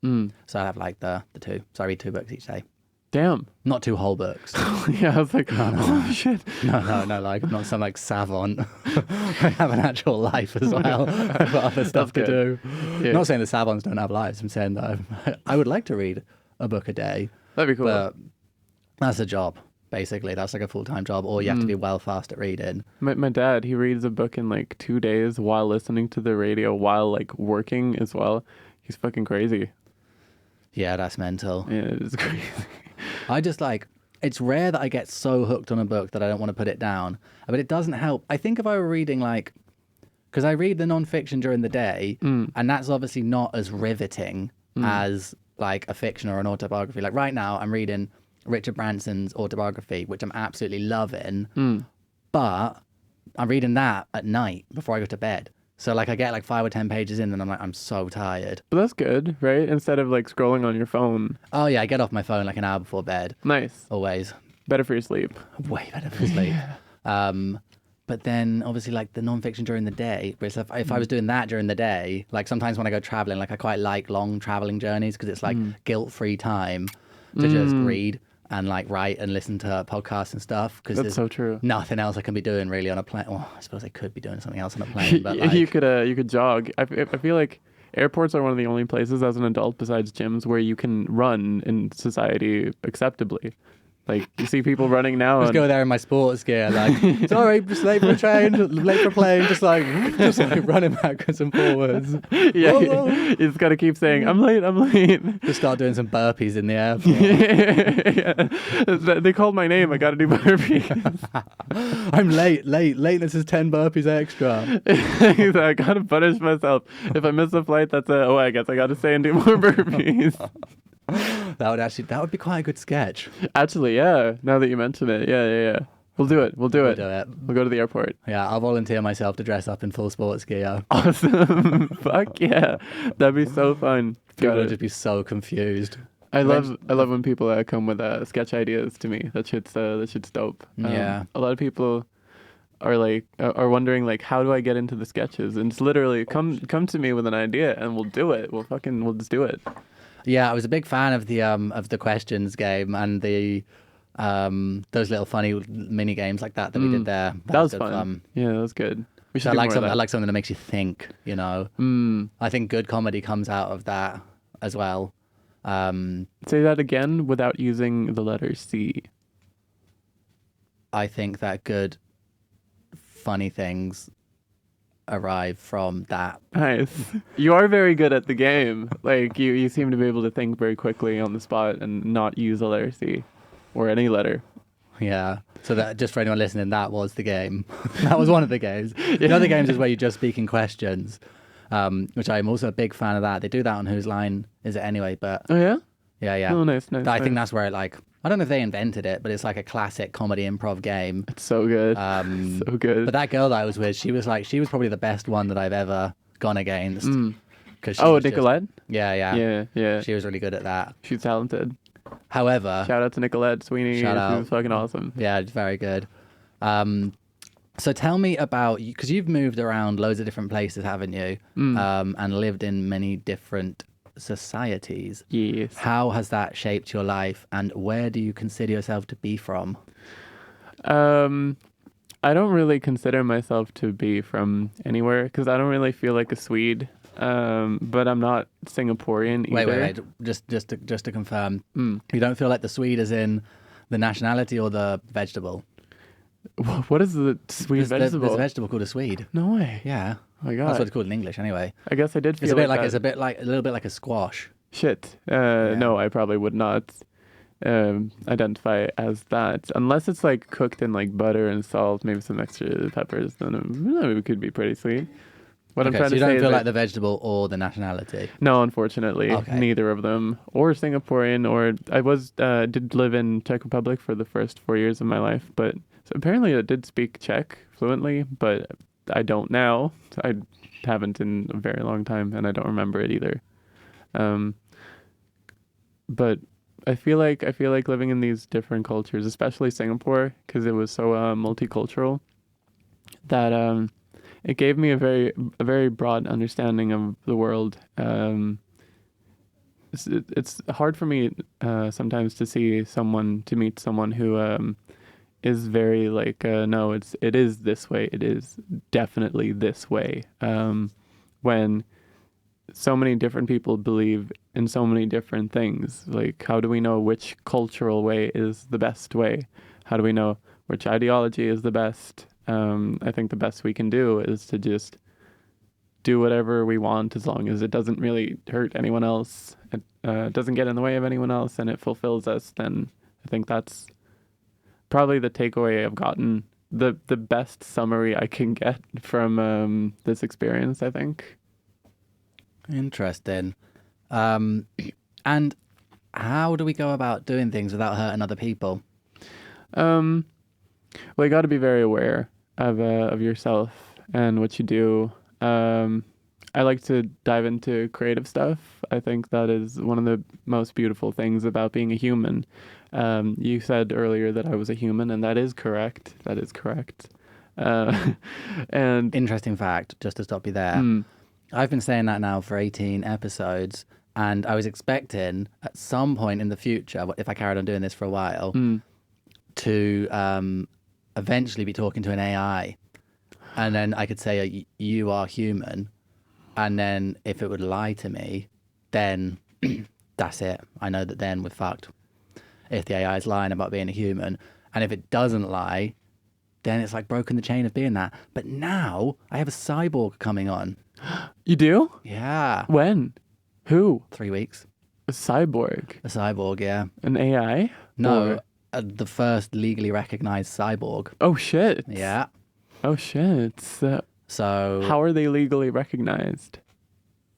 So I have like the two. So I read 2 books each day. Damn. Not 2 whole books. Yeah, I was like, oh shit. No, like I'm not some like savant. I have an actual life as well. I've got other stuff to do. Yeah. I'm not saying the savants don't have lives. I'm saying that I would like to read a book a day. That'd be cool. But that's a job, basically. That's like a full-time job, or you have to be well fast at reading. My dad, he reads a book in like 2 days while listening to the radio, while like working as well. He's fucking crazy. Yeah, that's mental. Yeah, it is crazy. I just it's rare that I get so hooked on a book that I don't want to put it down. But it doesn't help. I think if I were reading because I read the non-fiction during the day, and that's obviously not as riveting as like a fiction or an autobiography. Like right now, I'm reading Richard Branson's autobiography, which I'm absolutely loving, but I'm reading that at night before I go to bed. So like I get like 5 or 10 pages in, and I'm like, I'm so tired. But that's good, right? Instead of like scrolling on your phone. Oh yeah, I get off my phone like an hour before bed. Nice. Always. Better for your sleep. Way better for sleep. But then obviously like the non-fiction during the day, but if I was doing that during the day, like sometimes when I go traveling, like I quite like long traveling journeys because it's like guilt-free time to just read and like write and listen to podcasts and stuff because That's there's so true. nothing else I can be doing really on a plane. Well, I suppose I could be doing something else on a plane, but like You could jog. I feel like airports are one of the only places as an adult besides gyms where you can run in society acceptably. Like you see people running now. just go there in my sports gear, like sorry, just late for a train, late for a plane, just like running backwards and forwards. Yeah, Whoa, whoa. you just gotta keep saying, I'm late. Just start doing some burpees in the airport. Yeah. They called my name. I gotta do burpees. I'm late. Lateness is 10 burpees extra. I gotta punish myself. If I miss a flight, that's I guess I gotta stay and do more burpees. That would be quite a good sketch. Actually, yeah. Now that you mention it, yeah. We'll do it. We'll do it. We'll go to the airport. Yeah, I'll volunteer myself to dress up in full sports gear. Awesome. Fuck yeah. That'd be so fun. People would just be so confused. I love when people come with sketch ideas to me. That shit's dope. Yeah. A lot of people are wondering like, how do I get into the sketches? And it's literally come to me with an idea and we'll do it. We'll just do it. Yeah, I was a big fan of the questions game and the those little funny mini games like that we did there. That was fun. Yeah, that was good. We should do more of that. I like something that makes you think, you know. I think good comedy comes out of that as well. Say that again without using the letter C. I think that good funny things arrive from that. Nice. You are very good at the game. Like you seem to be able to think very quickly on the spot and not use a letter C or any letter. Yeah. So that just for anyone listening, that was the game. That was one of the games. The other games is where you just speak in questions, which I'm also a big fan of that. They do that on Whose Line Is It Anyway? But oh yeah. Yeah. Oh, nice. I think that's where it like. I don't know if they invented it, but it's like a classic comedy improv game. It's so good. So good. But that girl that I was with, she was probably the best one that I've ever gone against. Nicolette? Yeah. She was really good at that. She's talented. However, shout out to Nicolette Sweeney. Shout out. She was fucking awesome. Yeah, very good. So tell me about, because you've moved around loads of different places, haven't you? And lived in many different societies. Yes. How has that shaped your life, and where do you consider yourself to be from? I don't really consider myself to be from anywhere because I don't really feel like a Swede. But I'm not Singaporean either. Wait. Just to confirm, you don't feel like the Swede as in the nationality or the vegetable? What is the Swede vegetable? There's a vegetable called a Swede. No way. Yeah. Oh my God. That's what it's called in English anyway. I guess I did feel it's a bit like a squash. Shit. No, I probably would not identify as that unless it's like cooked in like butter and salt, maybe some extra peppers. Then it could be pretty sweet. I'm trying to say you don't feel like the vegetable or the nationality? No, unfortunately, neither of them. Or Singaporean, or I did live in Czech Republic for the first 4 years of my life, but so apparently I did speak Czech fluently, but I don't now. I haven't in a very long time, and I don't remember it either. But I feel like living in these different cultures, especially Singapore, because it was so multicultural, that it gave me a very broad understanding of the world. It's hard for me sometimes to meet someone who is very like no, it is this way. It is definitely this way. When so many different people believe in so many different things. Like, how do we know which cultural way is the best way? How do we know which ideology is the best? I think the best we can do is to just do whatever we want as long as it doesn't really hurt anyone else. It doesn't get in the way of anyone else and it fulfills us. Then I think that's probably the takeaway I've gotten. The best summary I can get from this experience, I think. Interesting. And how do we go about doing things without hurting other people? Well, you got to be very aware of yourself and what you do. I like to dive into creative stuff. I think that is one of the most beautiful things about being a human. You said earlier that I was a human, and that is correct. And Interesting fact, just to stop you there. I've been saying that now for 18 episodes, and I was expecting at some point in the future, if I carried on doing this for a while, to eventually be talking to an AI. And then I could say, you are human. And then if it would lie to me, then that's it. I know that then we're fucked. If the AI is lying about being a human. And if it doesn't lie, then it's like broken the chain of being that. But now I have a cyborg coming on. You do? Yeah. When? Who? 3 weeks. A cyborg? A cyborg, yeah. An AI? No, Or- the first legally recognized cyborg. Oh shit. Yeah. Oh shit. So How are they legally recognized?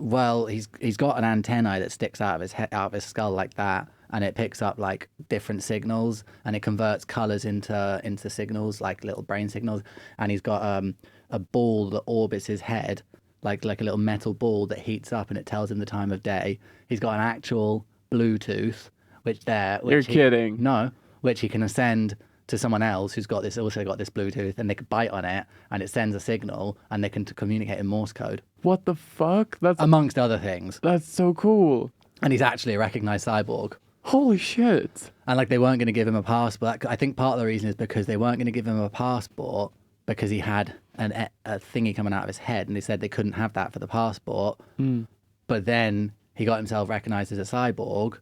well, he's got an antennae that sticks out of his head, out of his skull like that, and it picks up like different signals, and it converts colors into signals, like little brain signals. And he's got a ball that orbits his head, like a little metal ball that heats up, and it tells him the time of day. He's got an actual Bluetooth, which You're kidding. No, which he can send to someone else who's got this Bluetooth, and they could bite on it, and it sends a signal, and they can communicate in Morse code, What the fuck? amongst other things. That's so cool. And he's actually a recognized cyborg. Holy shit. And like they weren't going to give him a passport. I think part of the reason is because they weren't going to give him a passport because he had a thingy coming out of his head, and they said they couldn't have that for the passport. But then he got himself recognized as a cyborg,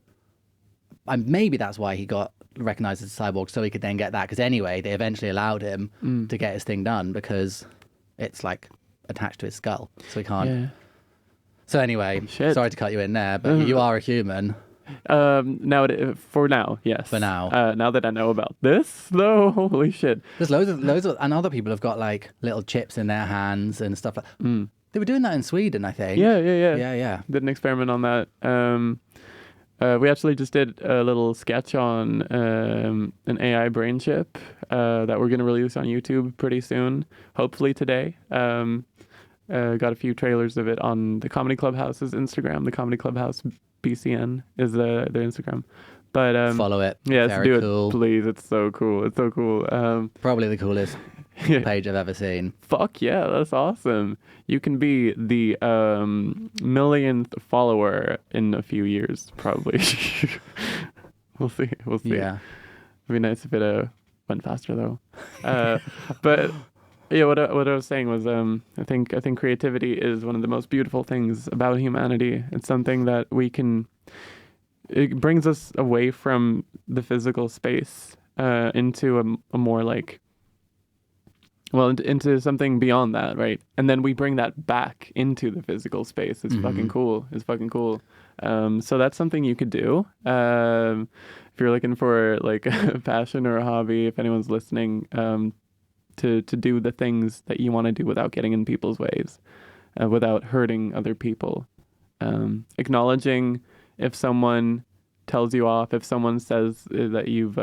and maybe that's why he got recognized as a cyborg, so he could then get that. Because anyway, they eventually allowed him to get his thing done because it's like attached to his skull, so he can't. Yeah. So anyway, Shit. sorry to cut you in there, but you are a human. For now, yes. For now. Now that I know about this, though, holy shit. There's loads of, and other people have got like little chips in their hands and stuff like. They were doing that in Sweden, I think. Yeah. Did an experiment on that. We actually just did a little sketch on an AI brain chip that we're going to release on YouTube pretty soon, hopefully today. Got a few trailers of it on the Comedy Clubhouse's Instagram. The Comedy Clubhouse BCN is their Instagram. But Follow it. yes, Very do cool. it, please. It's so cool. It's so cool. Probably the coolest page I've ever seen. Fuck yeah, that's awesome. You can be the millionth follower in a few years, probably. We'll see. Yeah. It'd be nice if it went faster though. But yeah, what I was saying was, I think creativity is one of the most beautiful things about humanity. It's something that it brings us away from the physical space into a more like, well, into something beyond that, right? And then we bring that back into the physical space. It's fucking cool. It's fucking cool. So that's something you could do. If you're looking for like a passion or a hobby, if anyone's listening, to do the things that you want to do without getting in people's ways, without hurting other people. Acknowledging if someone tells you off, if someone says that you've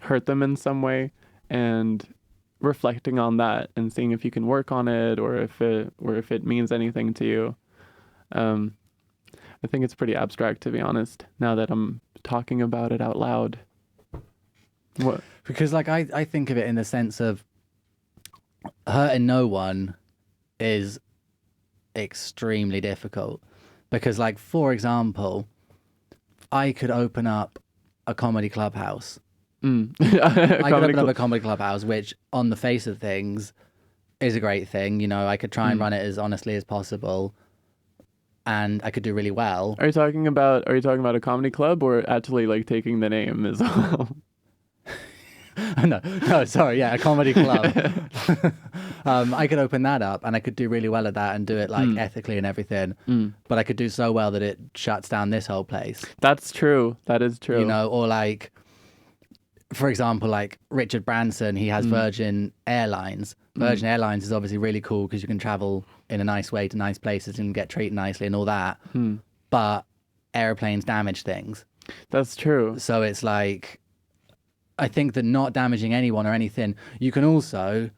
hurt them in some way, and reflecting on that and seeing if you can work on it, or if it means anything to you. I think it's pretty abstract, to be honest, now that I'm talking about it out loud. What? Because like I think of it in the sense of hurting no one is extremely difficult. Because like, for example, I could open up a comedy clubhouse. I could open up a comedy clubhouse, which on the face of things is a great thing. You know, I could try and run it as honestly as possible, and I could do really well. Are you talking about a comedy club, or actually like taking the name as well? No, sorry, yeah, a comedy club. I could open that up, and I could do really well at that and do it like ethically and everything. But I could do so well that it shuts down this whole place. That's true. That is true. You know, or like, for example, like Richard Branson, he has Virgin Airlines. Virgin Airlines is obviously really cool because you can travel in a nice way to nice places and get treated nicely and all that. But airplanes damage things. That's true. So it's like, I think that not damaging anyone or anything, you can also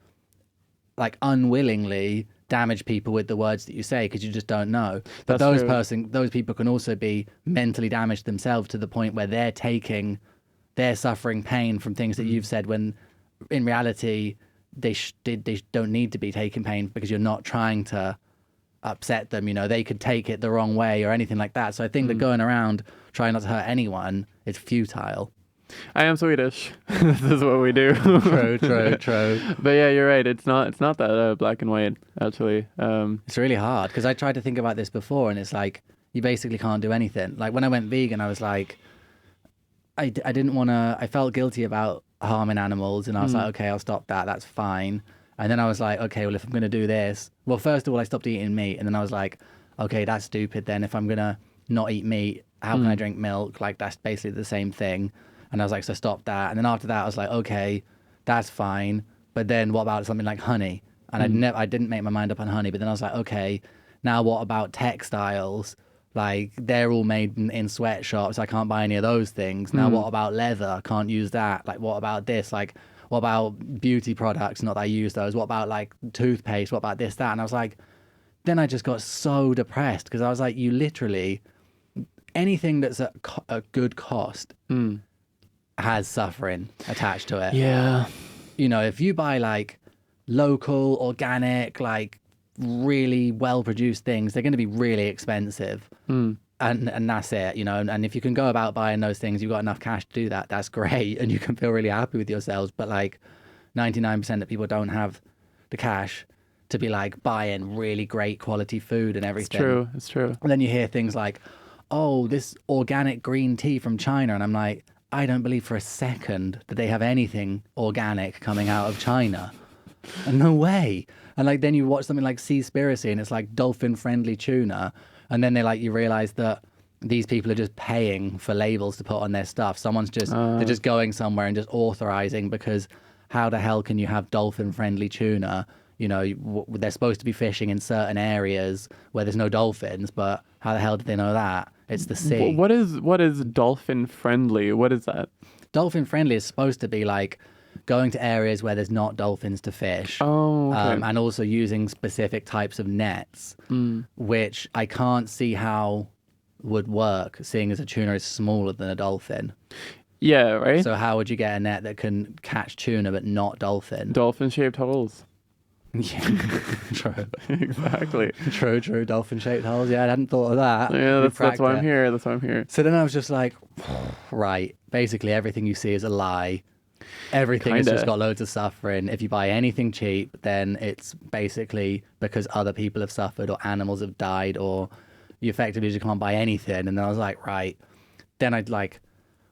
like unwillingly damage people with the words that you say because you just don't know. But That's those people can also be mentally damaged themselves to the point where they're suffering pain from things that you've said when in reality, they don't need to be taking pain because you're not trying to upset them. You know, they could take it the wrong way or anything like that. So I think that going around trying not to hurt anyone is futile. I am Swedish. This is what we do. True. But yeah, you're right. It's not that black and white, actually. It's really hard because I tried to think about this before, and it's like you basically can't do anything. Like when I went vegan, I was like, I didn't want to. I felt guilty about harming animals, and I was like, okay, I'll stop that. That's fine. And then I was like, okay, well, if I'm going to do this, well, first of all, I stopped eating meat, and then I was like, okay, that's stupid. Then if I'm going to not eat meat, how can I drink milk? Like that's basically the same thing. And I was like, so stop that. And then after that, I was like, okay, that's fine. But then what about something like honey? And I didn't make my mind up on honey. But then I was like, okay, now what about textiles? Like they're all made in sweatshops. I can't buy any of those things. Now what about leather? I can't use that. Like what about this? Like what about beauty products? Not that I use those. What about like toothpaste? What about this, that? And I was like, then I just got so depressed because I was like, you literally, anything that's at a good cost has suffering attached to it. Yeah. You know, if you buy like local, organic, like really well-produced things, they're going to be really expensive. And that's it, you know. And if you can go about buying those things, you've got enough cash to do that, that's great. And you can feel really happy with yourselves. But like 99% of people don't have the cash to be like buying really great quality food and everything. It's true. And then you hear things like, oh, this organic green tea from China. And I'm like, I don't believe for a second that they have anything organic coming out of China. No way. And like then you watch something like Seaspiracy and it's like dolphin-friendly tuna. And then you realize that these people are just paying for labels to put on their stuff. Someone's just, they're just going somewhere and just authorizing because how the hell can you have dolphin-friendly tuna? You know, they're supposed to be fishing in certain areas where there's no dolphins, but how the hell did they know that? It's the sea. What is dolphin friendly? What is that? Dolphin friendly is supposed to be like going to areas where there's not dolphins to fish. Oh, okay. And also using specific types of nets, which I can't see how would work, seeing as a tuna is smaller than a dolphin. Yeah, right? So how would you get a net that can catch tuna but not dolphin? Dolphin-shaped holes. Yeah, true. Exactly. True. Dolphin-shaped holes. Yeah, I hadn't thought of that. Yeah, that's why I'm here. That's why I'm here. So then I was just like, right, basically everything you see is a lie. Everything has just got loads of suffering. If you buy anything cheap, then it's basically because other people have suffered or animals have died or you effectively just can't buy anything. And then I was like, right. Then I'd like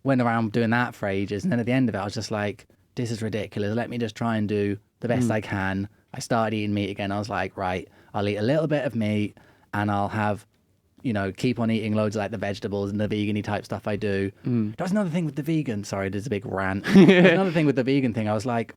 went around doing that for ages. And then at the end of it, I was just like, this is ridiculous. Let me just try and do the best I can. I started eating meat again. I was like, right, I'll eat a little bit of meat and I'll have, you know, keep on eating loads of like the vegetables and the vegan-y type stuff I do. That was another thing with the vegan. Sorry, there's a big rant. There's another thing with the vegan thing. I was like,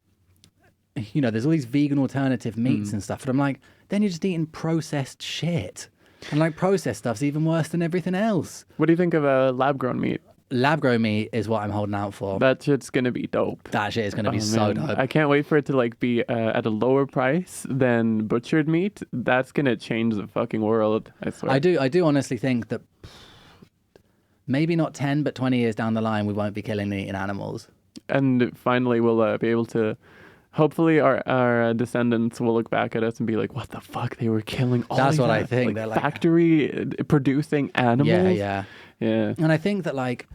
you know, there's all these vegan alternative meats and stuff. But I'm like, then you're just eating processed shit. And like processed stuff's even worse than everything else. What do you think of lab-grown meat? Lab-grown meat is what I'm holding out for. That shit's gonna be dope. That shit is gonna be so dope. I can't wait for it to like be at a lower price than butchered meat. That's gonna change the fucking world. I swear. I do honestly think that maybe not 10, but 20 years down the line, we won't be killing and eating animals. And finally, we'll be able to. Hopefully, our descendants will look back at us and be like, "What the fuck? They were killing all." That's what I that, think. Like, they're like factory producing animals. Yeah. Yeah. And I think that like,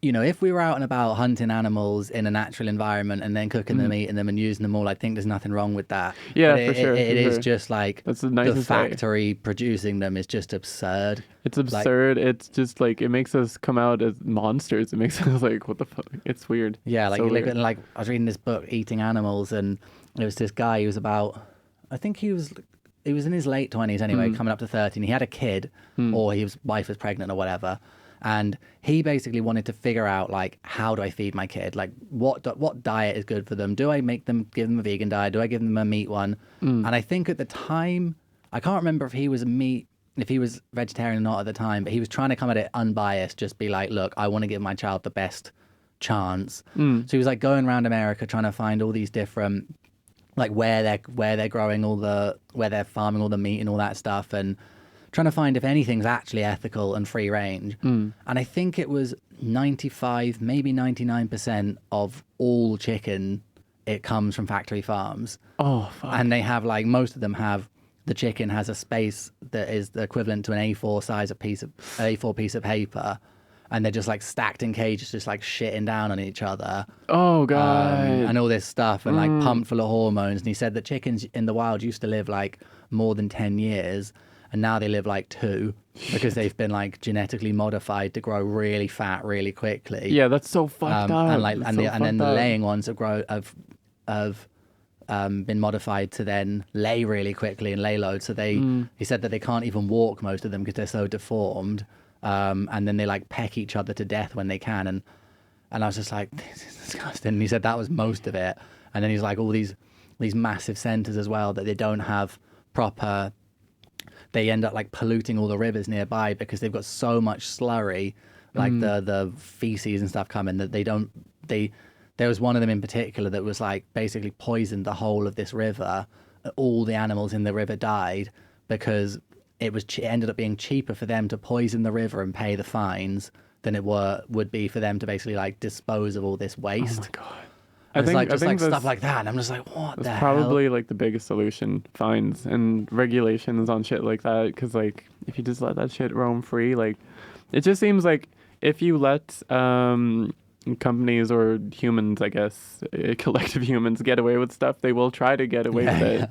you know, if we were out and about hunting animals in a natural environment and then cooking them, eating them and using them all, I think there's nothing wrong with that. Yeah, but for sure. It is just like that's nice the factory producing them is just absurd. It's absurd. Like, it's just like, it makes us come out as monsters. It makes us like, what the fuck? It's weird. Yeah, like so you look weird. at, like, I was reading this book, Eating Animals, and there was this guy who was about, I think he was in his late 20s anyway, coming up to 30, and he had a kid, or his wife was pregnant or whatever. And he basically wanted to figure out, like, how do I feed my kid? Like, what diet is good for them? Do I give them a vegan diet? Do I give them a meat one? And I think at the time, I can't remember if he was vegetarian or not at the time, but he was trying to come at it unbiased, just be like, look, I want to give my child the best chance. So he was like going around America trying to find all these different, like where they're growing where they're farming all the meat and all that stuff, and trying to find if anything's actually ethical and free range. And I think it was 95, maybe 99% of all chicken it comes from factory farms. Oh, fuck. And they have like, most of them have, the chicken has a space that is the equivalent to an A4 piece of paper, and they're just like stacked in cages, just like shitting down on each other. Oh, God. And all this stuff, and like pumped full of hormones. And he said that chickens in the wild used to live like more than 10 years, and now they live like 2 because they've been like genetically modified to grow really fat really quickly. Yeah, that's so fucked up. And like, That's and, so and then the fucked up. laying ones have been modified to then lay really quickly and lay loads. So he said that they can't even walk, most of them, because they're so deformed. And then they like peck each other to death when they can. And I was just like, this is disgusting. And he said that was most of it. And then he's like, all these massive centers as well, that they don't have proper, they end up like polluting all the rivers nearby because they've got so much slurry, like the feces and stuff coming, that there was one of them in particular that was like basically poisoned the whole of this river. All the animals in the river died because it ended up being cheaper for them to poison the river and pay the fines than it would be for them to basically like dispose of all this waste. Oh, my God. I think stuff like that, and I'm just like, what the hell? That's probably like the biggest solution, fines and regulations on shit like that. Because like, if you just let that shit roam free, like, it just seems like if you let companies or humans, I guess, collective humans, get away with stuff, they will try to get away with it.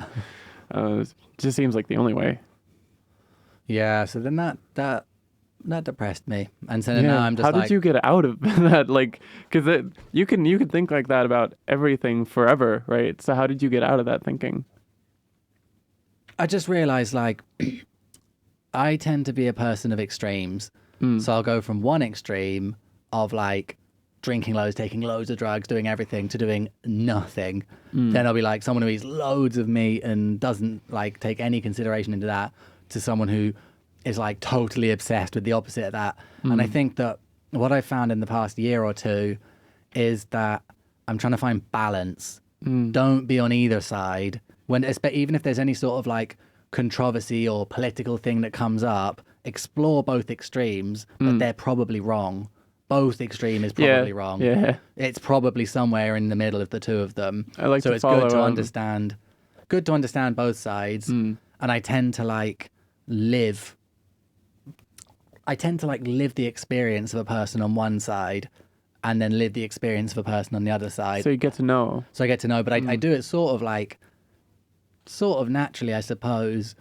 It just seems like the only way. Yeah. So then that depressed me, and so now I'm just how like, did you get out of that? Like, because you can think like that about everything forever, right? So how did you get out of that thinking? I just realized like I tend to be a person of extremes. So I'll go from one extreme of like drinking loads, taking loads of drugs, doing everything, to doing nothing. Then I'll be like someone who eats loads of meat and doesn't like take any consideration into that, to someone who is like totally obsessed with the opposite of that. And I think that what I found in the past year or two is that I'm trying to find balance. Don't be on either side. Even if there's any sort of like controversy or political thing that comes up, explore both extremes, but they're probably wrong. Both extreme is probably wrong. Yeah. It's probably somewhere in the middle of the two of them. I like so to it's follow, good to understand both sides. And I tend to like live the experience of a person on one side, and then live the experience of a person on the other side. So you get to know. So I get to know, but I do it sort of naturally, I suppose.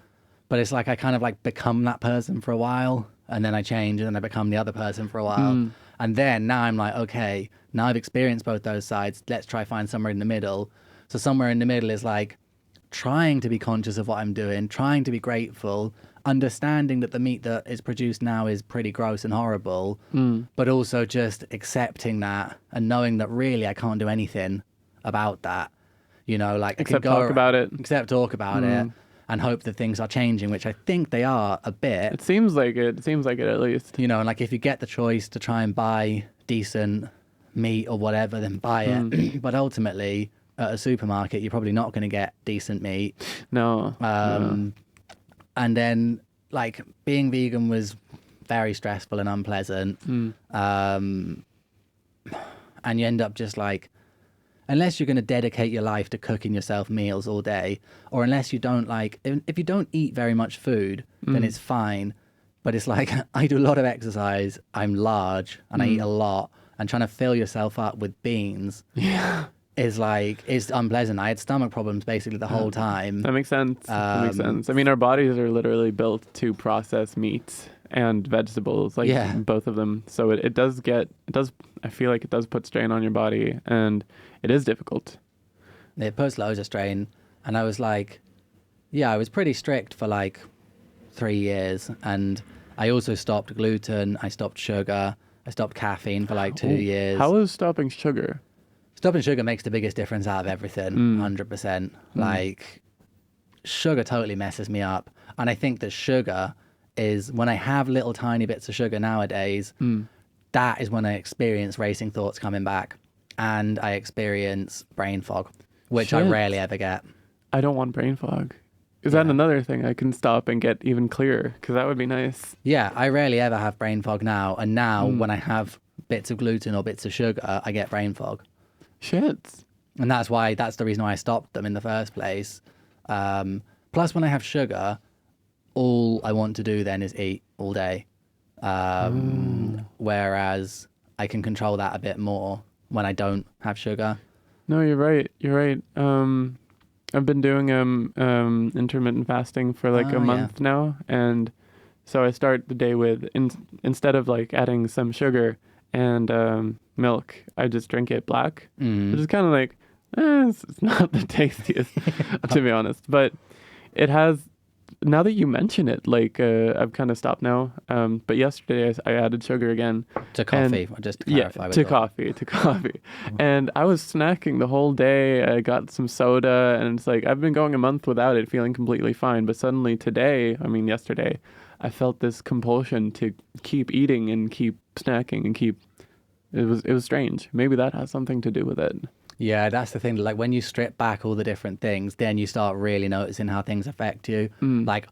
But it's like I kind of like become that person for a while, and then I change, and then I become the other person for a while. And then now I'm like, okay, now I've experienced both those sides. Let's try find somewhere in the middle. So somewhere in the middle is like trying to be conscious of what I'm doing, trying to be grateful, understanding that the meat that is produced now is pretty gross and horrible, but also just accepting that and knowing that really I can't do anything about that. You know, like Except talk about it. Except talk about it and hope that things are changing, which I think they are a bit. It seems like it. It seems like it, at least. You know, and like if you get the choice to try and buy decent meat or whatever, then buy it. But ultimately, at a supermarket, you're probably not going to get decent meat. No. And then, like, being vegan was very stressful and unpleasant. And you end up just like, unless you're going to dedicate your life to cooking yourself meals all day, or unless you don't like, if you don't eat very much food, then it's fine. But it's like, I do a lot of exercise, I'm large, and I eat a lot, and trying to fill yourself up with beans is like, it's unpleasant. I had stomach problems basically the whole time. That makes sense. That makes sense. I mean, our bodies are literally built to process meat and vegetables, like both of them. So it does, I feel like it does put strain on your body, and it is difficult. It puts loads of strain. And I was like, I was pretty strict for like 3 years. And I also stopped gluten. I stopped sugar. I stopped caffeine for like 2 years. How is stopping sugar? Stopping sugar makes the biggest difference out of everything, 100%. Like, sugar totally messes me up. And I think that sugar is, when I have little tiny bits of sugar nowadays, that is when I experience racing thoughts coming back. And I experience brain fog, which I rarely ever get. I don't want brain fog. Is that another thing I can stop and get even clearer? Because that would be nice. Yeah, I rarely ever have brain fog now. And now when I have bits of gluten or bits of sugar, I get brain fog. Shit. And that's the reason why I stopped them in the first place. Plus, when I have sugar, all I want to do then is eat all day. Whereas I can control that a bit more when I don't have sugar. No, you're right. You're right. I've been doing intermittent fasting for like a month now, and so I start the day with instead of like adding some sugar and milk, I just drink it black, which is kind of like it's not the tastiest to be honest, but it has. Now that you mention it, like I've kind of stopped now. But yesterday I added sugar again to coffee. Just to clarify, to coffee. And I was snacking the whole day. I got some soda, and it's like I've been going a month without it, feeling completely fine. But suddenly yesterday, I felt this compulsion to keep eating and keep snacking and keep. It was strange. Maybe that has something to do with it. Yeah, that's the thing. Like when you strip back all the different things, then you start really noticing how things affect you. Like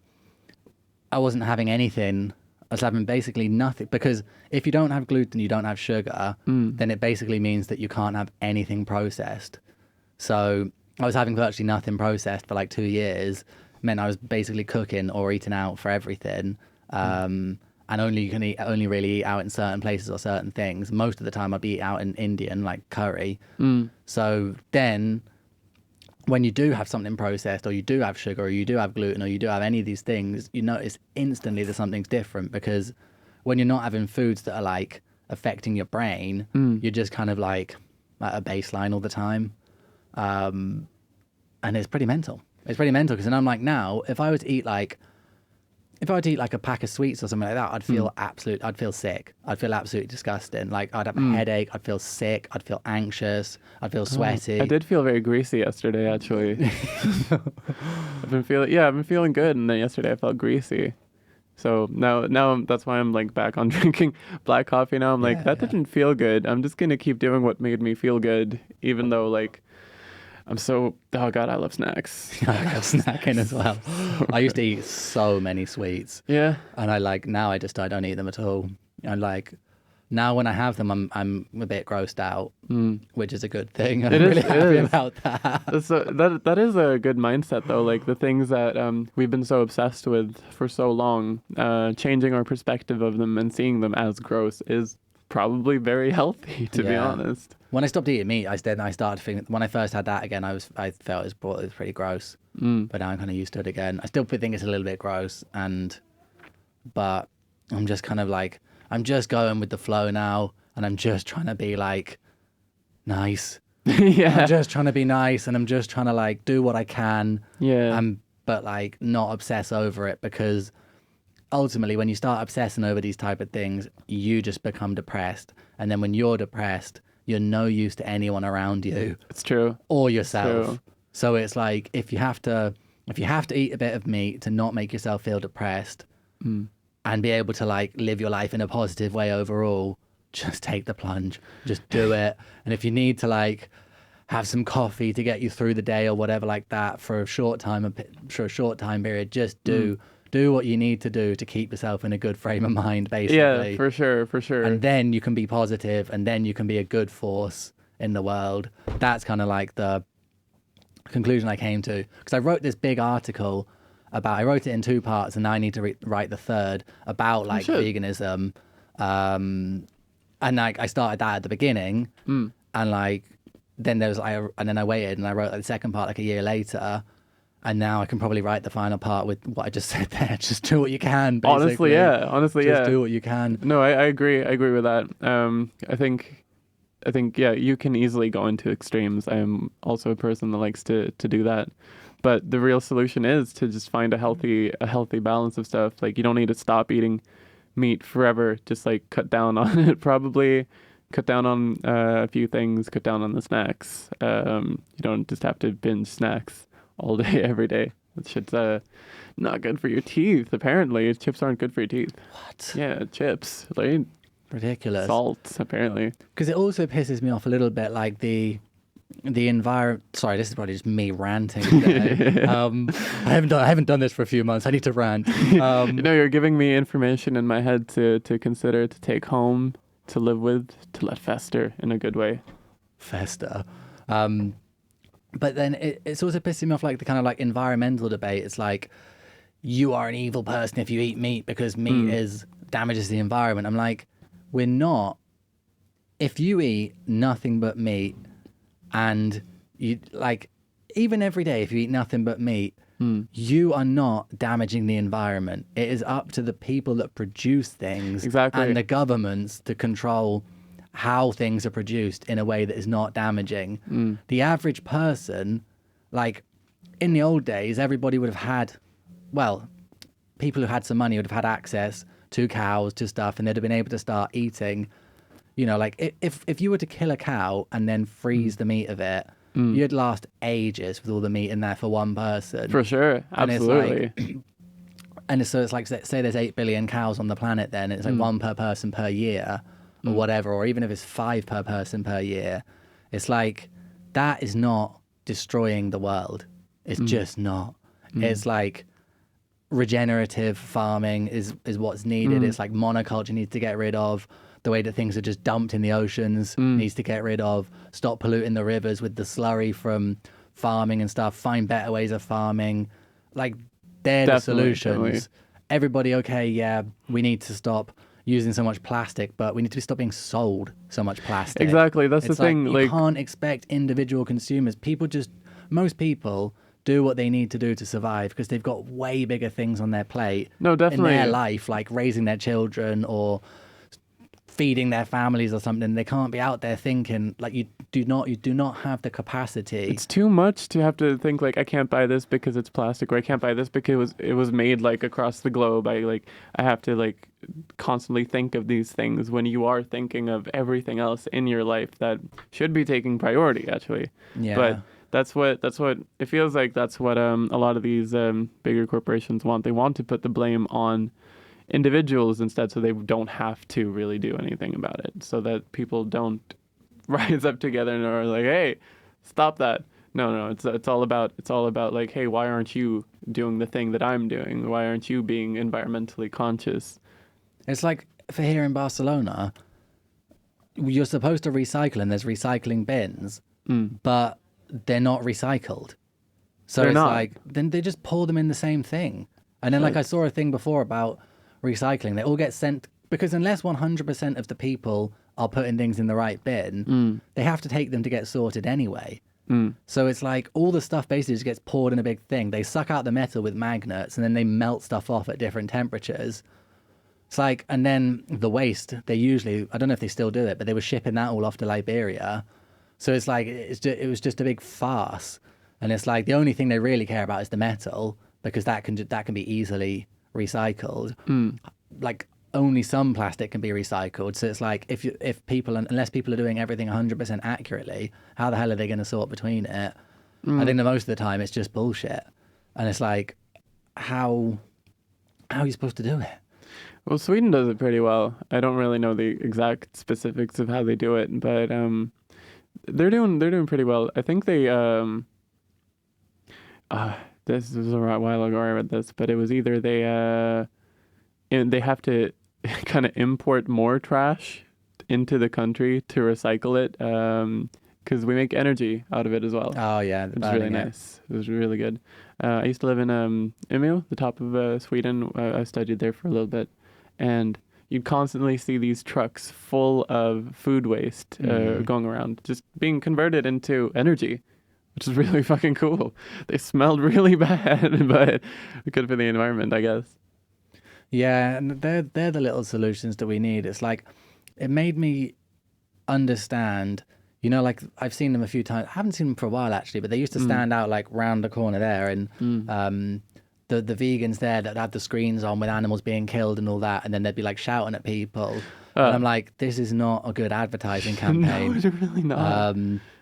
I wasn't having anything. I was having basically nothing, because if you don't have gluten, you don't have sugar, then it basically means that you can't have anything processed. So I was having virtually nothing processed for like 2 years. Meant I was basically cooking or eating out for everything. And only really eat out in certain places or certain things. Most of the time I'd be out in Indian, like curry. So then when you do have something processed, or you do have sugar, or you do have gluten, or you do have any of these things, you notice instantly that something's different, because when you're not having foods that are like affecting your brain, you're just kind of like at a baseline all the time. And it's pretty mental. It's pretty mental, because then I'm like, now, if I were to eat like a pack of sweets or something like that, I'd feel sick. I'd feel absolutely disgusting. Like I'd have a headache. I'd feel sick. I'd feel anxious. I'd feel sweaty. I did feel very greasy yesterday, actually. I've been feeling good, and then yesterday I felt greasy. So now that's why I'm like back on drinking black coffee now. I'm like, that didn't feel good. I'm just gonna keep doing what made me feel good, even though like. Oh God, I love snacks. I love snacking as well. I used to eat so many sweets. Yeah. And I don't eat them at all. And like, now when I have them, I'm a bit grossed out, which is a good thing. I'm really happy about that. So that is a good mindset though. Like the things that we've been so obsessed with for so long, changing our perspective of them and seeing them as gross is probably very healthy, to be honest. When I stopped eating meat, I started thinking, when I first had that again, I felt it was pretty gross. But now I'm kind of used to it again. I still think it's a little bit gross, but I'm just kind of like, I'm just going with the flow now, and I'm just trying to be like nice. I'm just trying to be nice, and I'm just trying to like do what I can. But like not obsess over it, because ultimately when you start obsessing over these type of things, you just become depressed. And then when you're depressed, you're no use to anyone around you. It's true. Or yourself. True. So it's like, if you have to eat a bit of meat to not make yourself feel depressed and be able to like live your life in a positive way overall, just take the plunge. Just do it. And if you need to like have some coffee to get you through the day or whatever like that for a short time period, just do what you need to do to keep yourself in a good frame of mind, basically. Yeah, for sure. And then you can be positive, and then you can be a good force in the world. That's kind of like the conclusion I came to. Because I wrote this big article I wrote it in 2 parts, and now I need to write the third about like veganism. And like I started that at the beginning, and like then and then I waited and I wrote like the second part like a year later. And now I can probably write the final part with what I just said there. Just do what you can, basically. Honestly, just do what you can. No, I agree. I agree with that. I think, you can easily go into extremes. I am also a person that likes to do that. But the real solution is to just find a healthy balance of stuff. Like, you don't need to stop eating meat forever. Just like cut down on it, probably. Cut down on a few things. Cut down on the snacks. You don't just have to binge snacks all day, every day. That shit's not good for your teeth, apparently. Chips aren't good for your teeth. What? Yeah, chips. Like, ridiculous. Salt, apparently. Because it also pisses me off a little bit, like the environment. Sorry, this is probably just me ranting today. I haven't done this for a few months. I need to rant. You're giving me information in my head to consider, to take home, to live with, to let fester in a good way. Fester. But then it's also pissing me off, like the kind of like environmental debate. It's like, you are an evil person if you eat meat because meat is damages the environment. I'm like, we're not. If you eat nothing but meat, and you like, even every day, if you eat nothing but meat, you are not damaging the environment. It is up to the people that produce things and the governments to control how things are produced in a way that is not damaging. The average person, like in the old days, everybody would have had, well, people who had some money would have had access to cows, to stuff, and they'd have been able to start eating. You know, like if you were to kill a cow and then freeze the meat of it, you'd last ages with all the meat in there for one person. For sure. Absolutely. And so it's like, say there's 8 billion cows on the planet, then it's like one per person per year or whatever, or even if it's 5 per person per year, it's like, that is not destroying the world. It's just not. It's like regenerative farming is what's needed. It's like monoculture needs to get rid of. The way that things are just dumped in the oceans needs to get rid of. Stop polluting the rivers with the slurry from farming and stuff. Find better ways of farming. Like, they're the solutions. Definitely. Everybody, okay, yeah, we need to stop using so much plastic, but we need to stop being sold so much plastic. Exactly, that's the thing. You can't expect individual consumers. Most people do what they need to do to survive because they've got way bigger things on their plate. No, definitely. In their life, like raising their children or feeding their families or something. They can't be out there thinking like you do not have the capacity. It's too much to have to think like, I can't buy this because it's plastic, or I can't buy this because it was made like across the globe. I have to like constantly think of these things when you are thinking of everything else in your life that should be taking priority, actually. Yeah. But that's what it feels like. That's what a lot of these bigger corporations want. They want to put the blame on individuals instead, so they don't have to really do anything about it, so that people don't rise up together and are like, hey, stop that. No, it's all about like, hey, why aren't you doing the thing that I'm doing? Why aren't you being environmentally conscious? It's like, for here in Barcelona, you're supposed to recycle and there's recycling bins, but they're not recycled. So it's like, then they just pour them in the same thing. And then like I saw a thing before about recycling. They all get sent, because unless 100% of the people are putting things in the right bin, they have to take them to get sorted anyway. So it's like all the stuff basically just gets poured in a big thing. They suck out the metal with magnets and then they melt stuff off at different temperatures. It's like, and then the waste, they usually, I don't know if they still do it, but they were shipping that all off to Liberia. So it's like, it was just a big farce. And it's like, the only thing they really care about is the metal, because that can be easily recycled. Like, only some plastic can be recycled. So it's like, unless people are doing everything 100% accurately, how the hell are they going to sort between it? I think that most of the time it's just bullshit. And it's like, how are you supposed to do it? Well, Sweden does it pretty well. I don't really know the exact specifics of how they do it, but they're doing pretty well. I think they this was a while ago I read this, but it was either they have to kind of import more trash into the country to recycle it, because we make energy out of it as well. Oh yeah, it's really nice. It was really good. I used to live in Umeå, the top of Sweden. I studied there for a little bit, and you'd constantly see these trucks full of food waste going around, just being converted into energy, which is really fucking cool. They smelled really bad, but good for the environment, I guess. Yeah, and they're the little solutions that we need. It's like, it made me understand, you know, like I've seen them a few times. I haven't seen them for a while actually, but they used to stand out like round the corner there, and the vegans there that had the screens on with animals being killed and all that, and then they'd be like shouting at people. And I'm like, this is not a good advertising campaign. No, it's really not.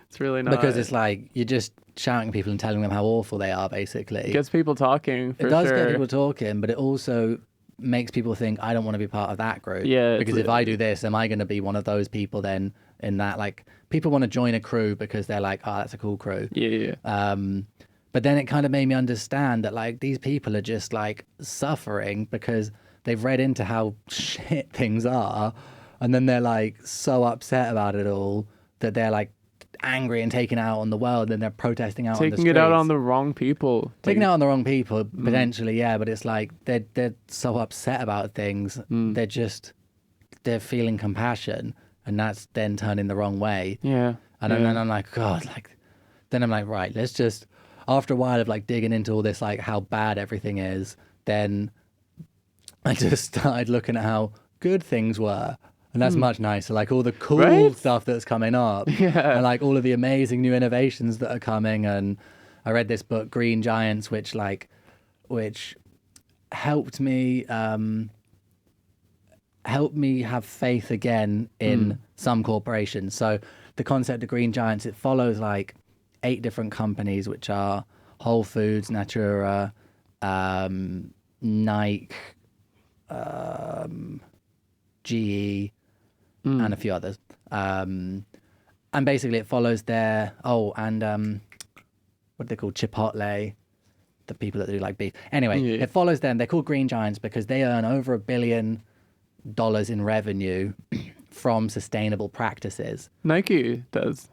It's really not. Because it's like, you're just shouting at people and telling them how awful they are, basically. It gets people talking, for It does sure. get people talking, but it also makes people think, I don't want to be part of that group. Yeah. Because if I do this, am I going to be one of those people then in that, like, people want to join a crew because they're like, oh, that's a cool crew. Yeah. But then it kind of made me understand that, like, these people are just, like, suffering because they've read into how shit things are, and then they're, like, so upset about it all that they're, like, angry and taking it out on the world, and they're protesting out on the Taking streets. it out on the wrong people. Taking it out on the wrong people, potentially, yeah, but it's like they're so upset about things. They're feeling compassion, and that's then turning the wrong way. Yeah. And then I'm like, God, like, then I'm like, right, let's just, after a while of like digging into all this, like how bad everything is, then I just started looking at how good things were. And that's much nicer. Like all the cool stuff that's coming up. Yeah. And like all of the amazing new innovations that are coming. And I read this book, Green Giants, which helped me have faith again in some corporations. So the concept of Green Giants, it follows like 8 different companies, which are Whole Foods, Natura, Nike, GE, and a few others. And basically it follows their, what they call Chipotle, the people that do like beef. Anyway, it follows them. They're called Green Giants because they earn over $1 billion in revenue from sustainable practices. Nike does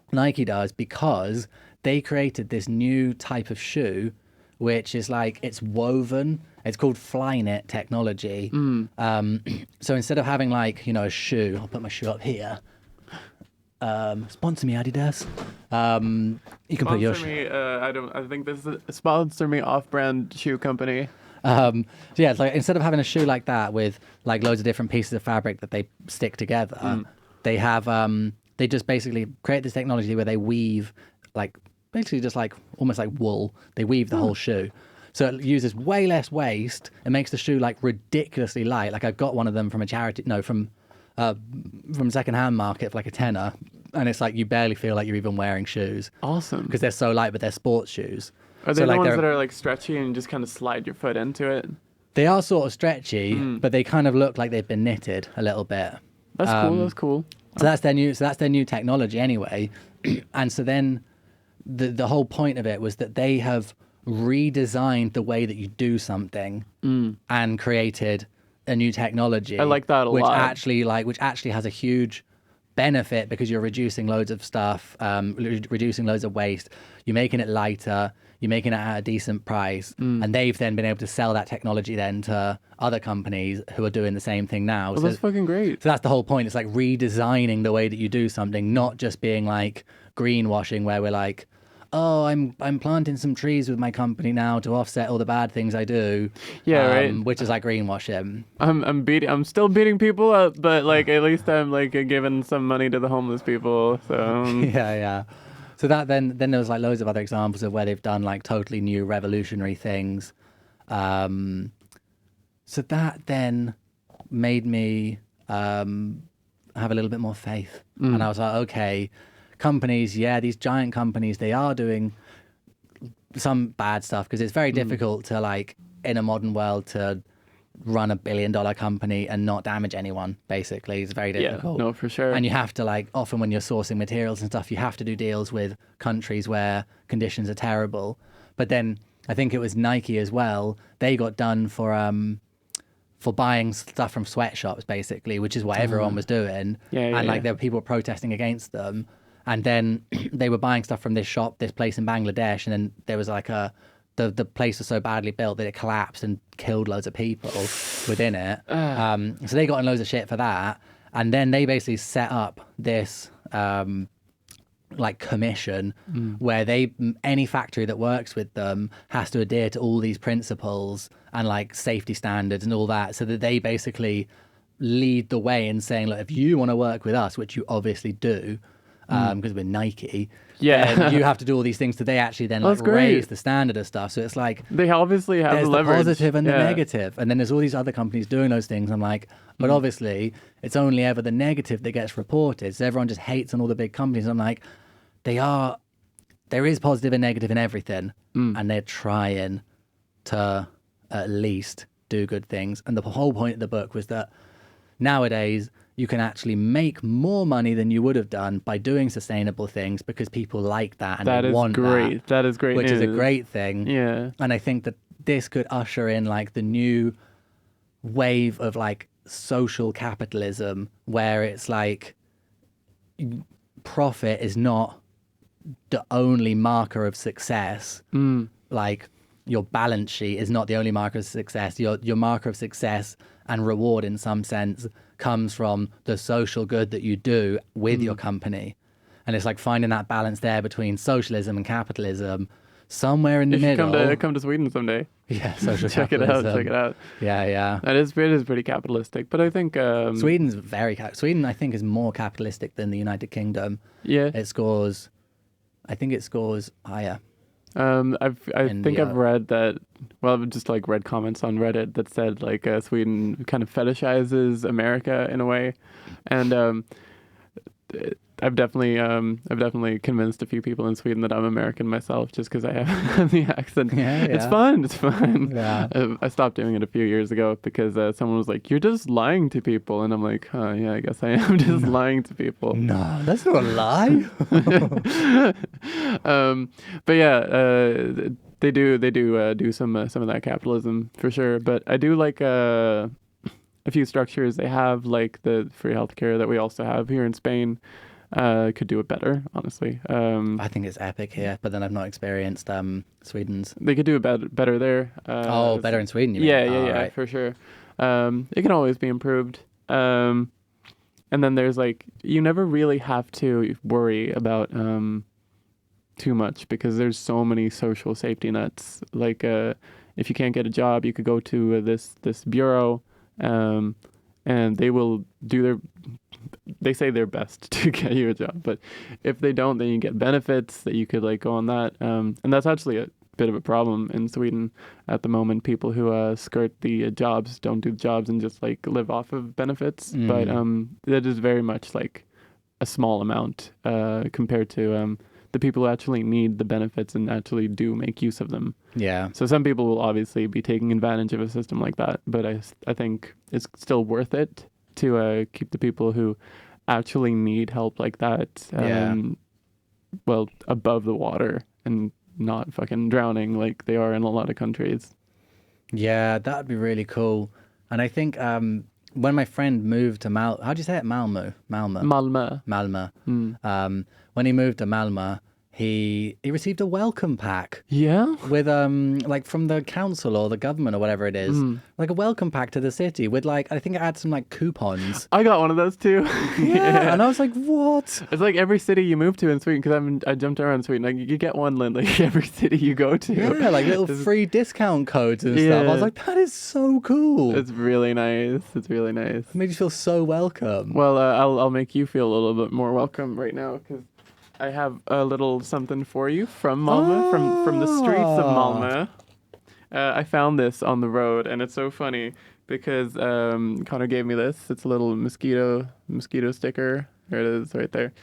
Because they created this new type of shoe, which is like, it's woven. It's called Flyknit technology. So instead of having like, a shoe, I'll put my shoe up here. Sponsor me, Adidas. You can put your shoe. I think this is a sponsor me off-brand shoe company. So yeah, it's like instead of having a shoe like that with like loads of different pieces of fabric that they stick together, they have they just basically create this technology where they weave like basically just like almost like wool. They weave the whole shoe. So it uses way less waste. It makes the shoe like ridiculously light. Like I got one of them from from secondhand market for like a tenner, and it's like you barely feel like you're even wearing shoes. Awesome. Because they're so light, but they're sports shoes. Are they the ones that are like stretchy and just kind of slide your foot into it? They are sort of stretchy, but they kind of look like they've been knitted a little bit. That's cool. That's cool. So that's their new technology anyway. And so then the whole point of it was that they have redesigned the way that you do something and created a new technology. I like that a lot. Which actually has a huge benefit because you're reducing loads of stuff, reducing loads of waste. You're making it lighter. You're making it at a decent price. And they've then been able to sell that technology then to other companies who are doing the same thing now. Well, that's fucking great. So that's the whole point. It's like redesigning the way that you do something, not just being like greenwashing where we're like, oh, I'm planting some trees with my company now to offset all the bad things I do. Yeah, right. Which is like greenwashing. I'm still beating people up, but like at least I'm like giving some money to the homeless people. So yeah. So that then there was like loads of other examples of where they've done like totally new revolutionary things. So that then made me have a little bit more faith. And I was like, okay, companies, these giant companies, they are doing some bad stuff because it's very difficult to like in a modern world to run $1 billion company and not damage anyone. Basically, it's very difficult. Yeah, no, for sure. And you have to like often when you're sourcing materials and stuff, you have to do deals with countries where conditions are terrible. But then I think it was Nike as well. They got done for buying stuff from sweatshops, basically, which is what everyone was doing. Like there were people protesting against them. And then they were buying stuff from this place in Bangladesh, and then there was like the place was so badly built that it collapsed and killed loads of people within it. So they got in loads of shit for that. And then they basically set up this like commission where any factory that works with them has to adhere to all these principles and like safety standards and all that, so that they basically lead the way in saying, look, if you want to work with us, which you obviously do, because we're Nike, you have to do all these things. So they actually then like raise the standard of stuff. So it's like they obviously have there's the the leverage. positive and the negative, and then there's all these other companies doing those things. I'm like, but obviously it's only ever the negative that gets reported. So everyone just hates on all the big companies. I'm like, there is positive and negative in everything, and they're trying to at least do good things. And the whole point of the book was that nowadays you can actually make more money than you would have done by doing sustainable things because people like that and they want that. That is great. Which news. is a great thing. Yeah. And I think that this could usher in like the new wave of like social capitalism where it's like profit is not the only marker of success. Like your balance sheet is not the only marker of success. Your marker of success and reward in some sense comes from the social good that you do with your company. And it's like finding that balance there between socialism and capitalism, somewhere in the middle. Come to Sweden someday. Yeah, social Check capitalism. it out. Yeah. It is pretty capitalistic, but I think Sweden's Sweden, I think, is more capitalistic than the United Kingdom. Yeah. I think it scores higher. I've read that. Well, I've just like read comments on Reddit that said like Sweden kind of fetishizes America in a way, and I've definitely convinced a few people in Sweden that I'm American myself, just because I have the accent. Yeah. It's fun. Yeah. I stopped doing it a few years ago because someone was like, "You're just lying to people," and I'm like, "Huh, yeah, I guess I am just lying to people." No, that's not a lie. But yeah, they do some of that capitalism for sure. But I do like a few structures they have, like the free healthcare that we also have here in Spain. Could do it better, honestly. I think it's epic here, but then I've not experienced Sweden's. They could do it better there. Better in Sweden, you mean? Yeah, Right. for sure. It can always be improved. And then there's like, you never really have to worry about too much because there's so many social safety nets. Like if you can't get a job, you could go to this bureau, and they will do they say their best to get you a job, but if they don't, then you get benefits that you could like go on that. And that's actually a bit of a problem in Sweden at the moment. People who skirt the jobs don't do the jobs and just like live off of benefits. But that is very much like a small amount compared to the people who actually need the benefits and actually do make use of them. Yeah. So some people will obviously be taking advantage of a system like that, but I think it's still worth it to keep the people who actually need help like that well above the water and not fucking drowning like they are in a lot of countries. Yeah, that'd be really cool. And I think when my friend moved to how do you say it? Malmö. When he moved to Malmö, he received a welcome pack. Yeah? With like from the council or the government or whatever it is. Like a welcome pack to the city with like, I think it had some like coupons. I got one of those too. Yeah. And I was like, what? It's like every city you move to in Sweden, because I jumped around Sweden, like you get one like every city you go to. Yeah, like little free discount codes and stuff. I was like, that is so cool. It's really nice. It made you feel so welcome. Well, I'll make you feel a little bit more welcome right now, because I have a little something for you from Malmö, from the streets of Malmö. I found this on the road, and it's so funny because Connor gave me this. It's a little mosquito sticker. There it is, right there.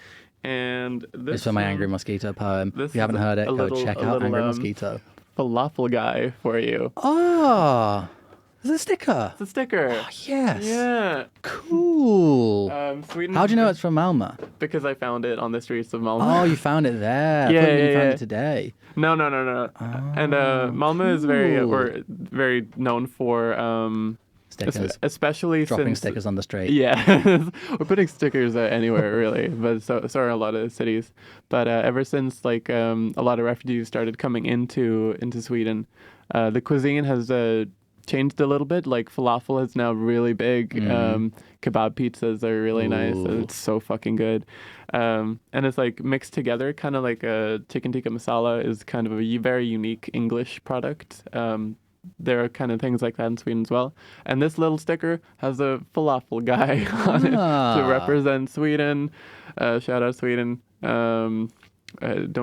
And this it's from my Angry Mosquito poem. If you haven't heard it, go check out Angry Mosquito. Falafel guy for you. Oh, it's a sticker. It's a sticker. Oh, yes. Yeah. Cool. Sweden. How do you know it's from Malmö? Because I found it on the streets of Malmö. Oh, you found it there. Yeah, I thought you found yeah. it today. No. Oh, And Malmö is very known for stickers. Especially Dropping since stickers on the street. Yeah, we're putting stickers anywhere really, but so are a lot of cities. But ever since like a lot of refugees started coming into Sweden, the cuisine has changed a little bit. Like falafel is now really big. Kebab pizzas are really nice. It's so fucking good. And it's like mixed together, kind of like a chicken tikka masala is kind of a very unique English product. There are kind of things like that in Sweden as well. And this little sticker has a falafel guy on it to represent Sweden. Shout out Sweden. Don't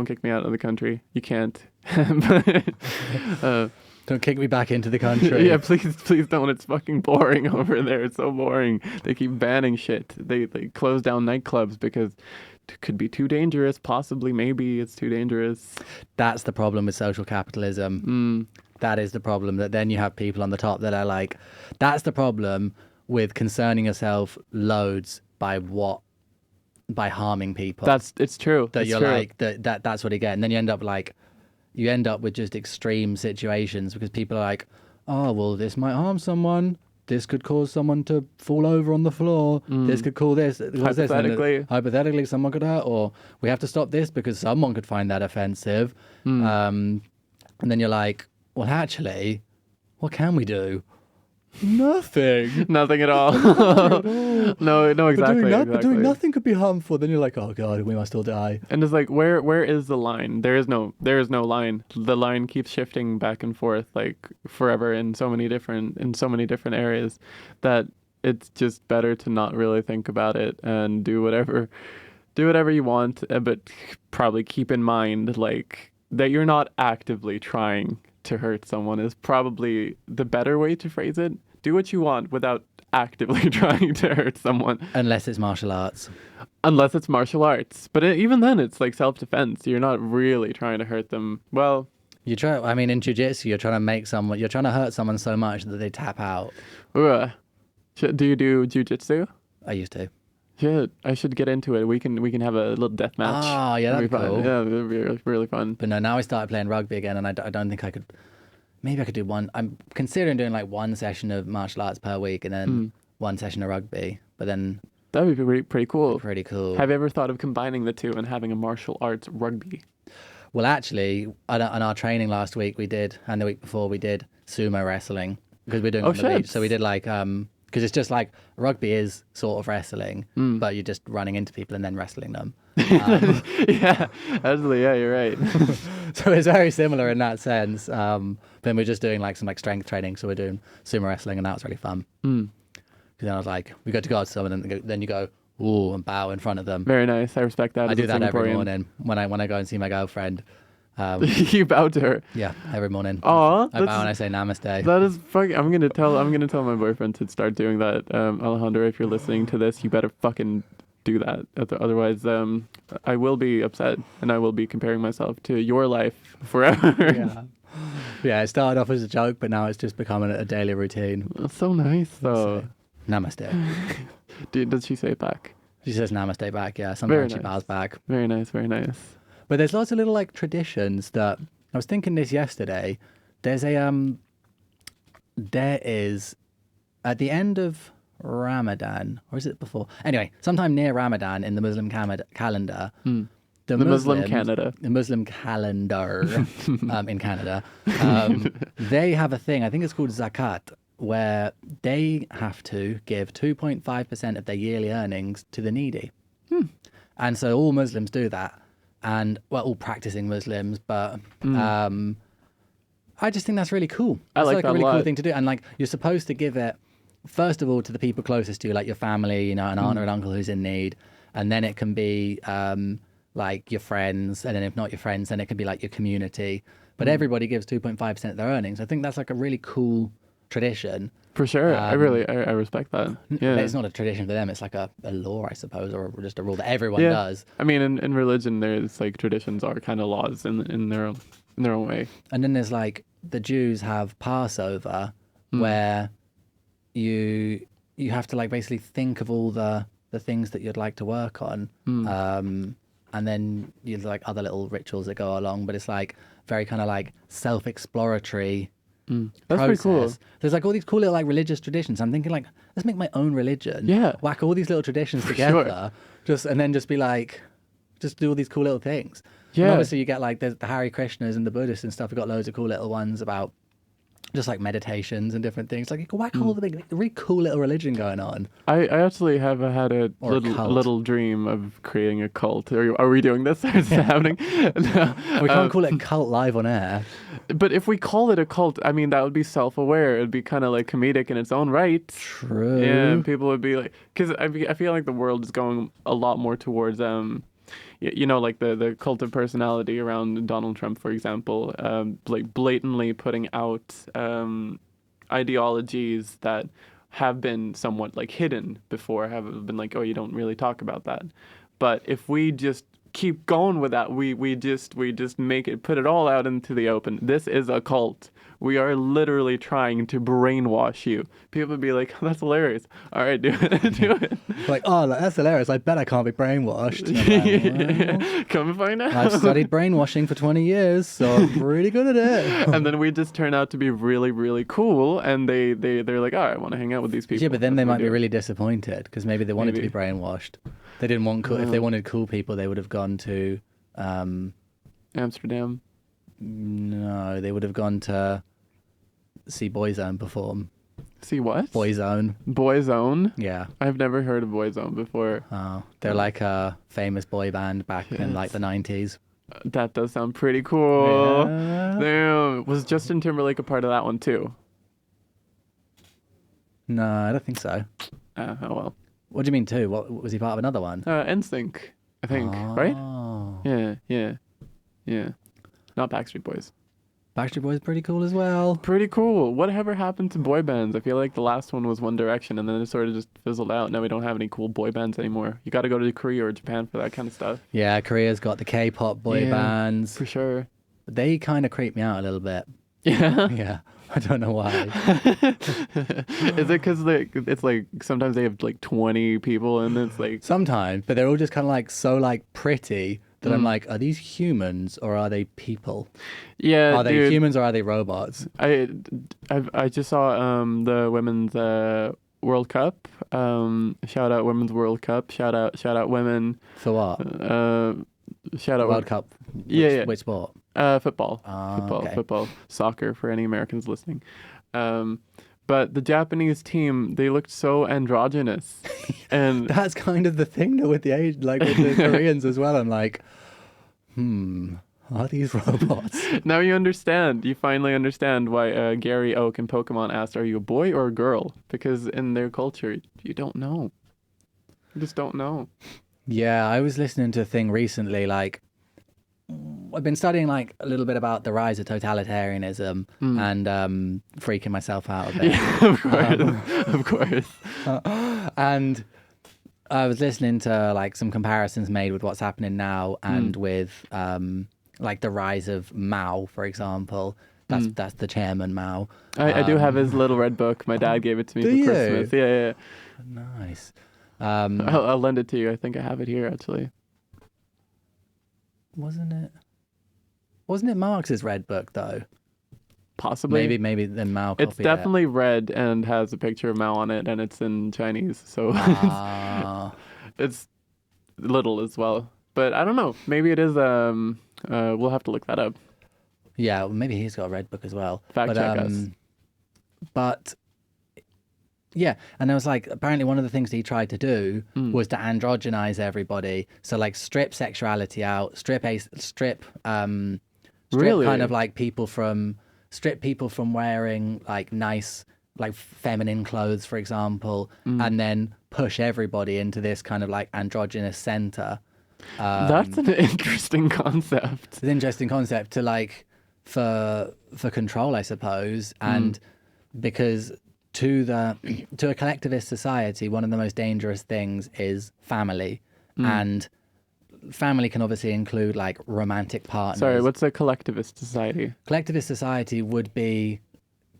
kick me out of the country. You can't. Don't kick me back into the country. Yeah, please don't. It's fucking boring over there. It's so boring. They keep banning shit. They close down nightclubs because it could be too dangerous. Possibly, maybe it's too dangerous. That's the problem with social capitalism. That is the problem. That then you have people on the top that are like, that's the problem with concerning yourself loads by harming people. It's true. That it's you're true. like that's what you get, and then you end up with just extreme situations because people are like, oh well, this might harm someone. this could cause someone to fall over on the floor. This could cause this. Hypothetically. Hypothetically, someone could hurt, or we have to stop this because someone could find that offensive. And then you're like, well, actually, what can we do? Nothing. Nothing at all. No, exactly. But doing nothing could be harmful. Then you're like, oh god, we must all die. And it's like, where is the line? There is no line. The line keeps shifting back and forth like forever in so many different areas that it's just better to not really think about it and do whatever you want, but probably keep in mind like that you're not actively trying to hurt someone is probably the better way to phrase it. Do what you want without actively trying to hurt someone. Unless it's martial arts. But even then, it's like self-defense. You're not really trying to hurt them. Well, in jiu-jitsu, you're trying to hurt someone so much that they tap out. Do you do jiu-jitsu? I used to. Yeah, I should get into it. We can have a little death match. Oh, yeah, that'd be cool. Yeah, it'd be really fun. But no, now I started playing rugby again, and I don't think I could. Maybe I could do one. I'm considering doing like one session of martial arts per week, and then one session of rugby. But then that would be pretty cool. Pretty cool. Have you ever thought of combining the two and having a martial arts rugby? Well, actually, on our training last week we did, and the week before we did sumo wrestling because we're doing it on the beach. So we did like because it's just like rugby is sort of wrestling, but you're just running into people and then wrestling them. Yeah, absolutely. Yeah, you're right. So it's very similar in that sense. Then we're just doing like some like strength training. So we're doing sumo wrestling, and that was really fun. Because then I was like, we got to go to someone, and then you go ooh and bow in front of them. Very nice. I respect that. I do that every morning when I go and see my girlfriend. You bow to her. Yeah, every morning. Oh, I bow and I say namaste. That is fucking. I'm gonna tell my boyfriend to start doing that. Alejandro, if you're listening to this, you better fucking do that. Otherwise, I will be upset and I will be comparing myself to your life forever. Yeah. It started off as a joke, but now it's just becoming a daily routine. That's so nice, though. Namaste. Does she say it back? She says namaste back. Yeah, sometimes she bows back. Very nice. Very nice. But there's lots of little like traditions that I was thinking this yesterday. There is at the end of Ramadan, or is it before? Anyway, sometime near Ramadan in the Muslim calendar, the Muslim calendar in Canada, they have a thing. I think it's called zakat, where they have to give 2.5% of their yearly earnings to the needy, and so all Muslims do that. And well, all practicing Muslims, but I just think that's really cool. It's like a really cool thing to do. And like you're supposed to give it, first of all, to the people closest to you, like your family, an aunt or an uncle who's in need. And then it can be like your friends. And then if not your friends, then it can be like your community. But everybody gives 2.5% of their earnings. I think that's like a really cool tradition. For sure. I respect that. Yeah. It's not a tradition for them. It's like a law, I suppose, or just a rule that everyone does. I mean, in religion, there's like traditions are kind of laws in their own way. And then there's like the Jews have Passover, where you have to like basically think of all the things that you'd like to work on, and then you like other little rituals that go along. But it's like very kind of like self-exploratory. That's pretty cool. There's like all these cool little like religious traditions. I'm thinking like, let's make my own religion. Yeah. Whack all these little traditions together. Sure. And then just be like, just do all these cool little things. Yeah. And obviously you get like the Hare Krishnas and the Buddhists and stuff. We've got loads of cool little ones about just like meditations and different things. Like you can whack all the big, really cool little religion going on. I actually have had a little dream of creating a cult. Are we doing this? Is it happening? No. We can't call it a cult live on air. But if we call it a cult, I mean, that would be self-aware. It'd be kind of like comedic in its own right. True. Yeah, and people would be like, because I feel like the world is going a lot more towards like the cult of personality around Donald Trump, for example, like blatantly putting out ideologies that have been somewhat like hidden before, have been like, oh, you don't really talk about that. But if we just keep going with that. We just put it all out into the open. This is a cult. We are literally trying to brainwash you. People would be like, "That's hilarious. All right, do it, do it." Like, oh, that's hilarious. I bet I can't be brainwashed. I'm like, well, Come and find out. I've studied brainwashing for 20 years, so I'm pretty good at it. And then we just turn out to be really, really cool, and they're like, "Oh, I want to hang out with these people." Yeah, but then That's they what might we be do. really disappointed because maybe they wanted to be Maybe. brainwashed. They didn't want cool. If they wanted cool people, they would have gone to. Amsterdam. No, they would have gone to see Boyzone perform. See what? Boyzone. Boyzone. Yeah. I've never heard of Boyzone before. Oh, they're like a famous boy band back in like the 90s. That does sound pretty cool. Yeah. Damn. Was Justin Timberlake a part of that one too? No, I don't think so. Oh well. What do you mean too? What was he part of another one? NSYNC, I think. Right? Oh. Yeah. Not Backstreet Boys. Backstreet Boys pretty cool as well. Pretty cool. Whatever happened to boy bands? I feel like the last one was One Direction, and then it sort of just fizzled out. Now we don't have any cool boy bands anymore. You got to go to Korea or Japan for that kind of stuff. Yeah, Korea's got the K-pop boy Yeah, bands. For sure. They kind of creep me out a little bit. Yeah. Yeah, I don't know why. Is it because it's like sometimes they have like 20 people and it's like Sometimes, but they're all just kind of like so like pretty that I'm like, are these humans or are they people? yeah, Are they dude. humans or are they robots? I just saw the women's World Cup. Shout out Women's World Cup. Shout out women. For what? Shout out World Cup. Yeah. Which sport? Football. Ah, okay. Football. Soccer for any Americans listening. But the Japanese team, they looked so androgynous. And That's kind of the thing though with the age, like with the Koreans as well. I'm like, are these robots? now you understand. You finally understand why Gary Oak in Pokemon asked, "Are you a boy or a girl?" Because in their culture, you don't know. You just don't know. Yeah, I was listening to a thing recently, like, I've been studying like a little bit about the rise of totalitarianism and freaking myself out a bit. Yeah, of course. And I was listening to like some comparisons made with what's happening now and with like the rise of Mao, for example. That's the chairman Mao. I do have his little red book. My dad gave it to me Do for you? Christmas. Yeah. Nice. I'll lend it to you. I think I have it here actually. Wasn't it Marx's red book though? Possibly. Maybe then Mao It's copied definitely red and has a picture of Mao on it, and it's in Chinese, so it's little as well. But I don't know. Maybe it is. We'll have to look that up. Yeah, well, maybe he's got a red book as well. Fact check us. But yeah, and there was like apparently one of the things he tried to do was to androgynize everybody. So like strip sexuality out, strip Really? kind of like strip people from wearing like nice like feminine clothes, for example, and then push everybody into this kind of like androgynous center. That's an interesting concept. It's an interesting concept to like for control, I suppose, and because to a collectivist society, one of the most dangerous things is family, and family can obviously include like romantic partners. Sorry, what's a collectivist society? Collectivist society would be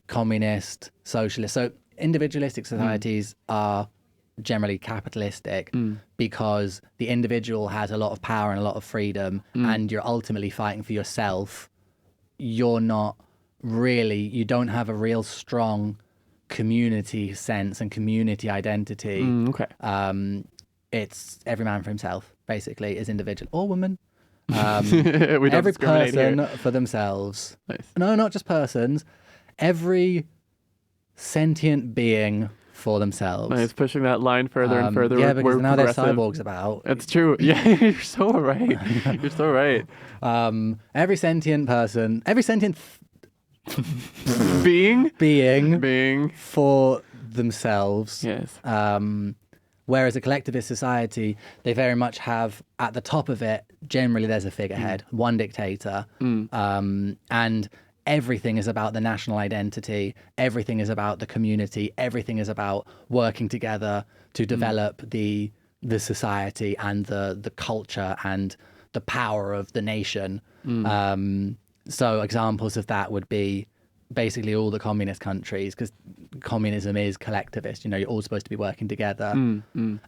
communist, socialist. So individualistic societies are generally capitalistic because the individual has a lot of power and a lot of freedom and you're ultimately fighting for yourself. You don't have a real strong community sense and community identity. Okay. It's every man for himself, basically, is individual or woman. We don't Every discriminate person here. for themselves. Nice. No, not just persons. Every sentient being for themselves. Nice, pushing that line further and further. Yeah, because We're now there's progressive. cyborgs about. That's true. Yeah, you're so right. You're so right. Every sentient person, every sentient Being. being for themselves. Yes. Whereas a collectivist society, they very much have at the top of it, generally there's a figurehead, one dictator, and everything is about the national identity, everything is about the community, everything is about working together to develop the society and the culture and the power of the nation. So examples of that would be basically all the communist countries, because communism is collectivist. You know, you're all supposed to be working together.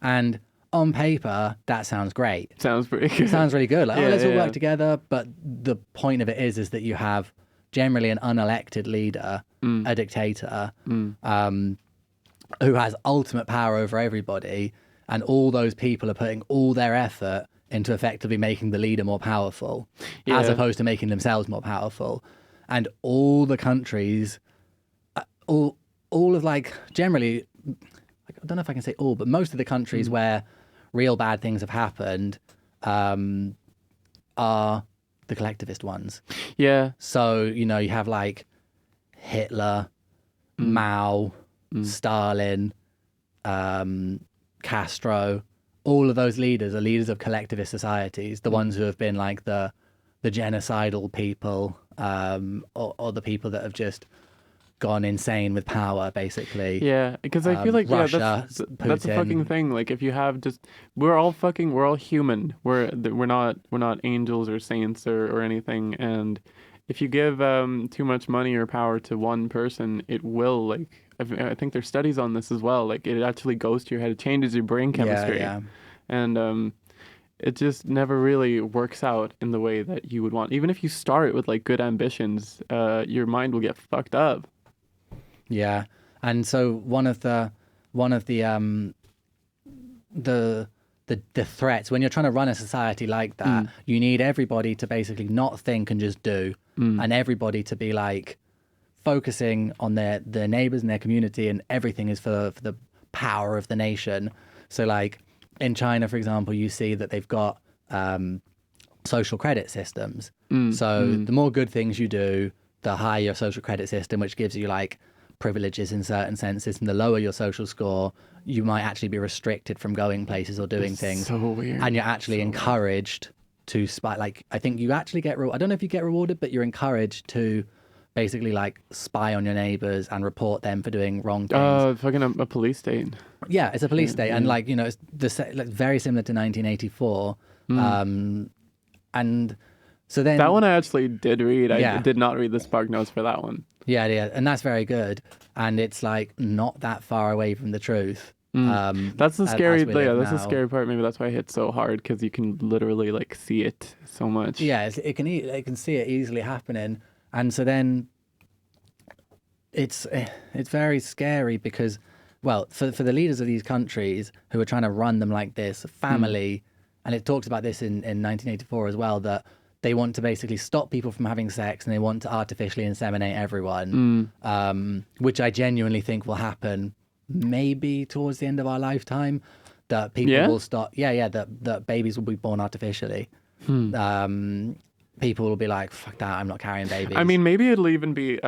And on paper, that sounds great. Sounds pretty good. Sounds really good. Like, let's all yeah. work together. But the point of it is that you have generally an unelected leader, a dictator, who has ultimate power over everybody. And all those people are putting all their effort into effectively making the leader more powerful, as opposed to making themselves more powerful. And all the countries, all of like, generally, I don't know if I can say all, but most of the countries where real bad things have happened are the collectivist ones. Yeah. So, you know, you have like Hitler, Mao, Stalin, Castro. All of those leaders are leaders of collectivist societies, the ones who have been like the genocidal people, or the people that have just gone insane with power, basically. Yeah, because I feel like Russia, that's a fucking thing. Like, if you have just, we're all human. We're not angels or saints or anything. And if you give too much money or power to one person, it will, like, I think there's studies on this as well. Like, it actually goes to your head. It changes your brain chemistry. Yeah. And it just never really works out in the way that you would want. Even if you start with like good ambitions, your mind will get fucked up. Yeah, and so one of the threats when you're trying to run a society like that, you need everybody to basically not think and just do, and everybody to be like focusing on their neighbors and their community, and everything is for the power of the nation. So like in China, for example, you see that they've got social credit systems. So the more good things you do, the higher your social credit system, which gives you like privileges in certain senses, and the lower your social score, you might actually be restricted from going places or doing things. So weird. And you're actually encouraged to spy. Like, I think you actually get, I don't know if you get rewarded, but you're encouraged to basically like spy on your neighbors and report them for doing wrong things. Fucking a police state. Yeah, it's a police state. And like, you know, it's like very similar to 1984. And so then that one I actually did read. I did not read the Spark Notes for that one. Yeah, and that's very good. And it's like not that far away from the truth. That's the scary. That's the now. scary part. Maybe that's why I hit so hard, because you can literally like see it so much. Yeah, it can see it easily happening, and so then it's very scary because, well, for the leaders of these countries who are trying to run them like this, family, and it talks about this in 1984 as well, that they want to basically stop people from having sex and they want to artificially inseminate everyone, which I genuinely think will happen maybe towards the end of our lifetime, that people will stop. That babies will be born artificially. People will be like, fuck that, I'm not carrying babies. I mean, maybe it'll even be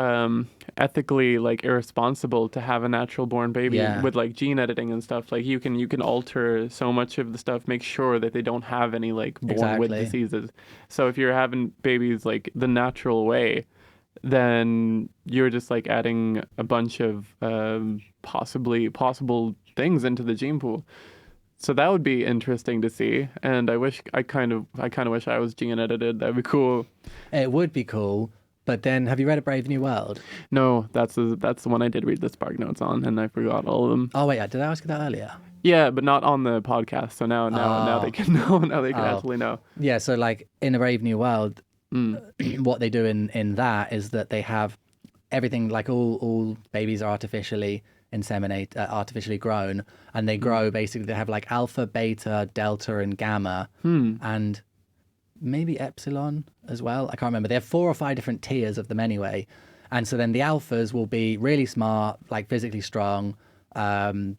ethically like irresponsible to have a natural born baby with like gene editing and stuff. Like you can alter so much of the stuff, make sure that they don't have any like born with diseases. So if you're having babies like the natural way, then you're just like adding a bunch of possible things into the gene pool. So that would be interesting to see, and I kind of wish I was gene edited. That'd be cool. It would be cool, but then have you read A Brave New World? No, that's the one I did read the Spark Notes on, and I forgot all of them. Oh wait, did I ask you that earlier? Yeah, but not on the podcast. So now they can know. Now they can actually know. Yeah, so like in A Brave New World, what they do in that is that they have everything, like all babies are artificially grown, and they grow basically. They have like alpha, beta, delta, and gamma, and maybe epsilon as well. I can't remember. They have 4 or 5 different tiers of them anyway, and so then the alphas will be really smart, like physically strong, and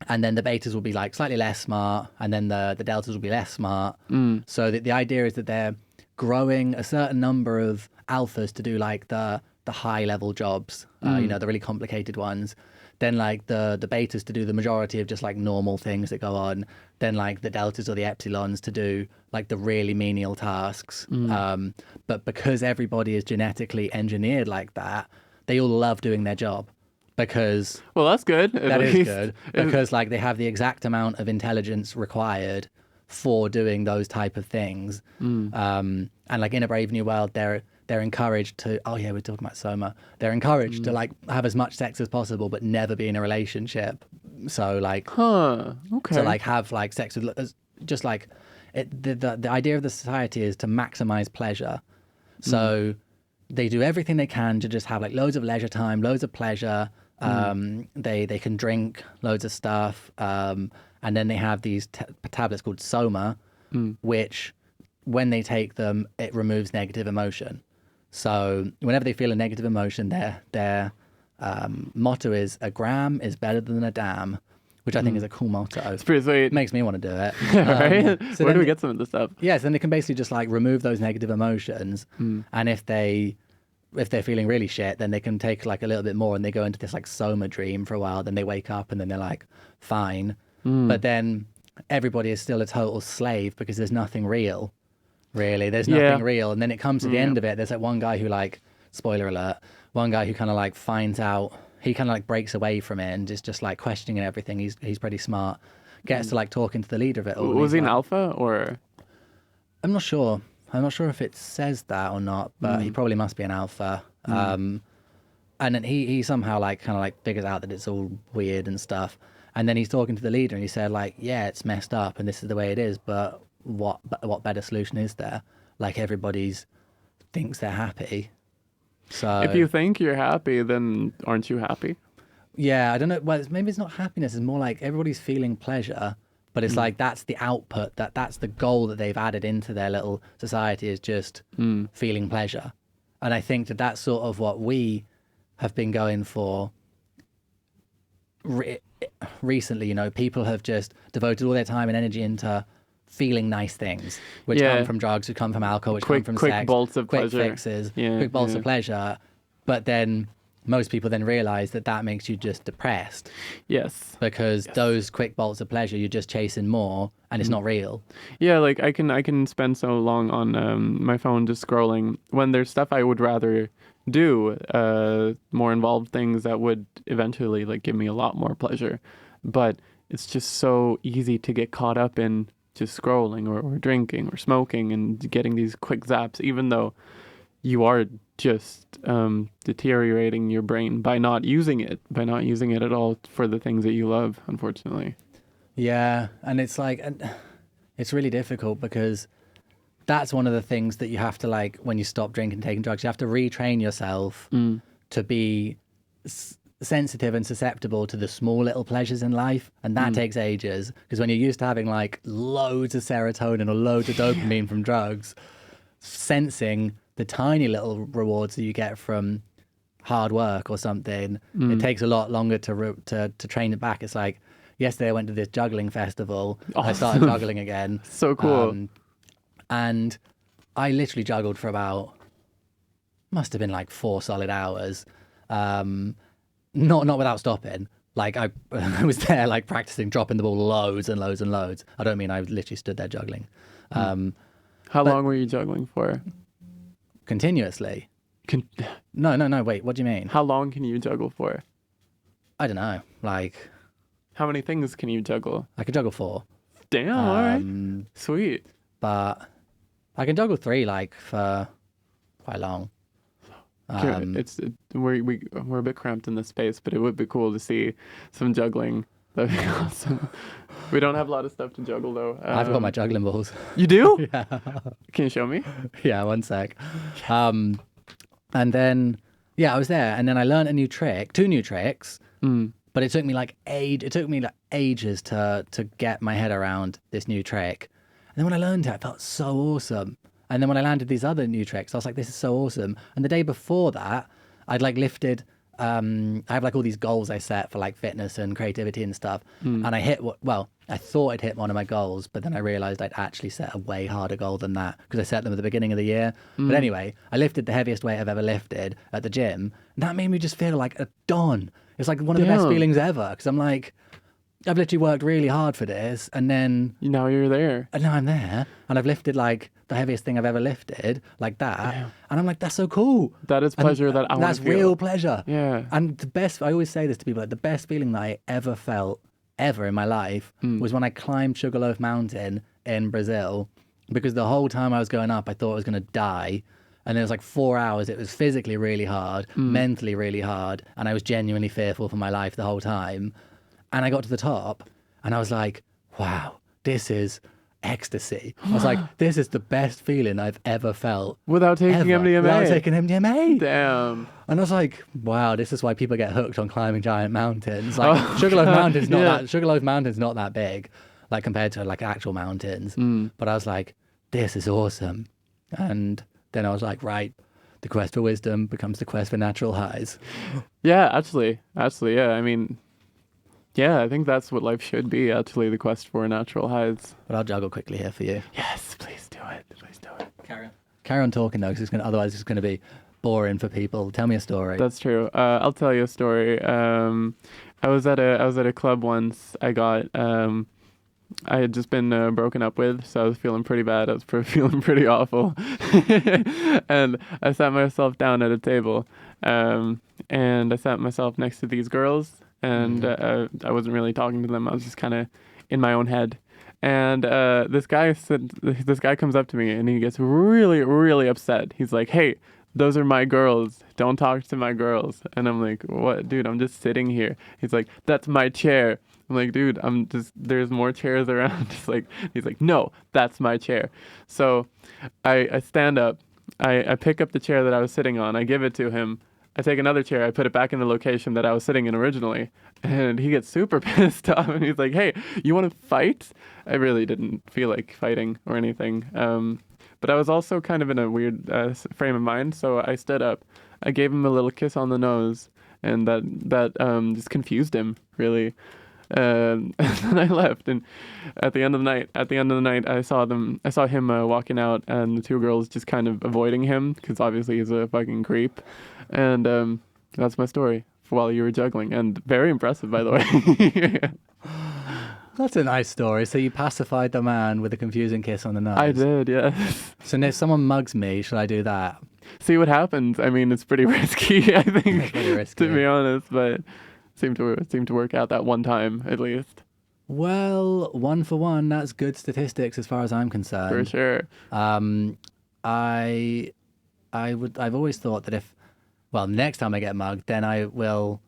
then the betas will be like slightly less smart, and then the deltas will be less smart. So the idea is that they're growing a certain number of alphas to do like the high level jobs, you know, the really complicated ones. Then like the betas to do the majority of just like normal things that go on. Then like the deltas or the epsilons to do like the really menial tasks. But because everybody is genetically engineered like that, they all love doing their job. Because well, that's good. That is good because like they have the exact amount of intelligence required for doing those type of things. And like in A Brave New World, they're encouraged to, oh yeah, we're talking about Soma. They're encouraged to like have as much sex as possible, but never be in a relationship. So like, Okay. to like have like sex with, just like the idea of the society is to maximize pleasure. So they do everything they can to just have like loads of leisure time, loads of pleasure. They can drink loads of stuff. And then they have these tablets called Soma, which when they take them, it removes negative emotion. So whenever they feel a negative emotion, their motto is a gram is better than a damn, which I think is a cool motto. It's pretty sweet. Makes me want to do it. Right? So Where do then we get some of this stuff? Yes, then they can basically just like remove those negative emotions. And if they're feeling really shit, then they can take like a little bit more and they go into this like Soma dream for a while. Then they wake up and then they're like, fine. But then everybody is still a total slave because there's nothing real, really. There's nothing real. And then it comes to the end of it. There's like one guy who like, spoiler alert, one guy who kind of like finds out, he kind of like breaks away from it and is just like questioning everything. He's pretty smart. Gets to like talking to the leader of it all. Was he an like, alpha or? I'm not sure. I'm not sure if it says that or not, but he probably must be an alpha. And then he somehow like kind of like figures out that it's all weird and stuff. And then he's talking to the leader and he said like, yeah, it's messed up and this is the way it is, but what better solution is there? Like everybody's thinks they're happy. So If you think you're happy, then aren't you happy? yeah, I don't know. Well, maybe it's not happiness. It's more like everybody's feeling pleasure, but it's like that's the output. That's the goal that they've added into their little society is just feeling pleasure. And I think that that's sort of what we have been going for recently. You know, people have just devoted all their time and energy into feeling nice things, which come from drugs, which come from alcohol, which come from quick sex, bolts of quick pleasure. fixes, quick bolts of pleasure. But then most people then realize that makes you just depressed. Yes. Because those quick bolts of pleasure, you're just chasing more and it's not real. Yeah, like I can spend so long on my phone just scrolling when there's stuff I would rather do, more involved things that would eventually like give me a lot more pleasure. But it's just so easy to get caught up in just scrolling or drinking or smoking and getting these quick zaps, even though you are just deteriorating your brain by not using it at all for the things that you love, unfortunately. Yeah, and it's like, it's really difficult because that's one of the things that you have to like, when you stop drinking, taking drugs, you have to retrain yourself to be sensitive and susceptible to the small little pleasures in life. And that takes ages because when you're used to having like loads of serotonin or loads of dopamine from drugs, sensing the tiny little rewards that you get from hard work or something, it takes a lot longer to train it back. It's like, yesterday I went to this juggling festival. Awesome. I started juggling again. So cool. And I literally juggled for about, must have been like 4 solid hours. Not without stopping. Like I was there like practicing dropping the ball loads and loads and loads. I don't mean I literally stood there juggling. How long were you juggling for? Continuously. No, wait, what do you mean? How long can you juggle for? I don't know. Like, how many things can you juggle? I could juggle 4. Damn, all right. Sweet. But I can juggle 3 like for quite long. We're a bit cramped in this space, but it would be cool to see some juggling. That'd be awesome. We don't have a lot of stuff to juggle though. I've got my juggling balls. You do? Yeah. Can you show me? Yeah, one sec. And then I was there, and then I learned a new trick, 2 new tricks. But it took me like ages to get my head around this new trick. And then when I learned it, I felt so awesome. And then when I landed these other new tricks, I was like, this is so awesome. And the day before that, I'd like lifted, I have like all these goals I set for like fitness and creativity and stuff. And I hit I thought I'd hit one of my goals, but then I realized I'd actually set a way harder goal than that because I set them at the beginning of the year. But anyway, I lifted the heaviest weight I've ever lifted at the gym. And that made me just feel like a don. It's like one of the best feelings ever because I'm like, I've literally worked really hard for this, and then now you're there. And now I'm there, and I've lifted like the heaviest thing I've ever lifted, like that. Damn. And I'm like, that's so cool. That is pleasure that I want to feel. That's real pleasure. Yeah. And the best, I always say this to people, like the best feeling that I ever felt ever in my life was when I climbed Sugarloaf Mountain in Brazil because the whole time I was going up, I thought I was going to die. And it was like 4 hours. It was physically really hard, mentally really hard. And I was genuinely fearful for my life the whole time. And I got to the top and I was like, wow, this is ecstasy. I was like, this is the best feeling I've ever felt. Without taking MDMA? Without taking MDMA. Damn. And I was like, wow, this is why people get hooked on climbing giant mountains. Like Sugarloaf Mountain's not that big, like compared to like actual mountains. But I was like, this is awesome. And then I was like, right, the quest for wisdom becomes the quest for natural highs. Yeah, actually, yeah. I mean, yeah, I think that's what life should be, actually, the quest for natural highs. But I'll juggle quickly here for you. Yes, please do it. Please do it. Carry on talking though, because otherwise it's going to be boring for people. Tell me a story. That's true. I'll tell you a story. I was at a club once. I had just been broken up with, so I was feeling pretty bad. I was feeling pretty awful. And I sat myself down at a table, and I sat myself next to these girls, and I wasn't really talking to them. I was just kind of in my own head. And this guy comes up to me, and he gets really, really upset. He's like, "Hey, those are my girls. Don't talk to my girls." And I'm like, "What, dude? I'm just sitting here." He's like, "That's my chair." I'm like, "Dude, there's more chairs around." He's like, "No, that's my chair." So I stand up, I pick up the chair that I was sitting on, I give it to him. I take another chair, I put it back in the location that I was sitting in originally, and he gets super pissed off, and he's like, "Hey, you want to fight?" I really didn't feel like fighting or anything. But I was also kind of in a weird frame of mind, so I stood up. I gave him a little kiss on the nose, and that just confused him, really. And then I left, and at the end of the night, I saw him walking out, and the two girls just kind of avoiding him because obviously he's a fucking creep. And that's my story while you were juggling, and very impressive, by the way. That's a nice story. So you pacified the man with a confusing kiss on the nose. I did, yes. So if someone mugs me, should I do that? See what happens. I mean, it's pretty risky, I think, It's pretty risky. to be honest, but seemed to work out that one time at least. Well, 1 for 1, that's good statistics as far as I'm concerned. For sure. I've always thought that next time I get mugged, then I will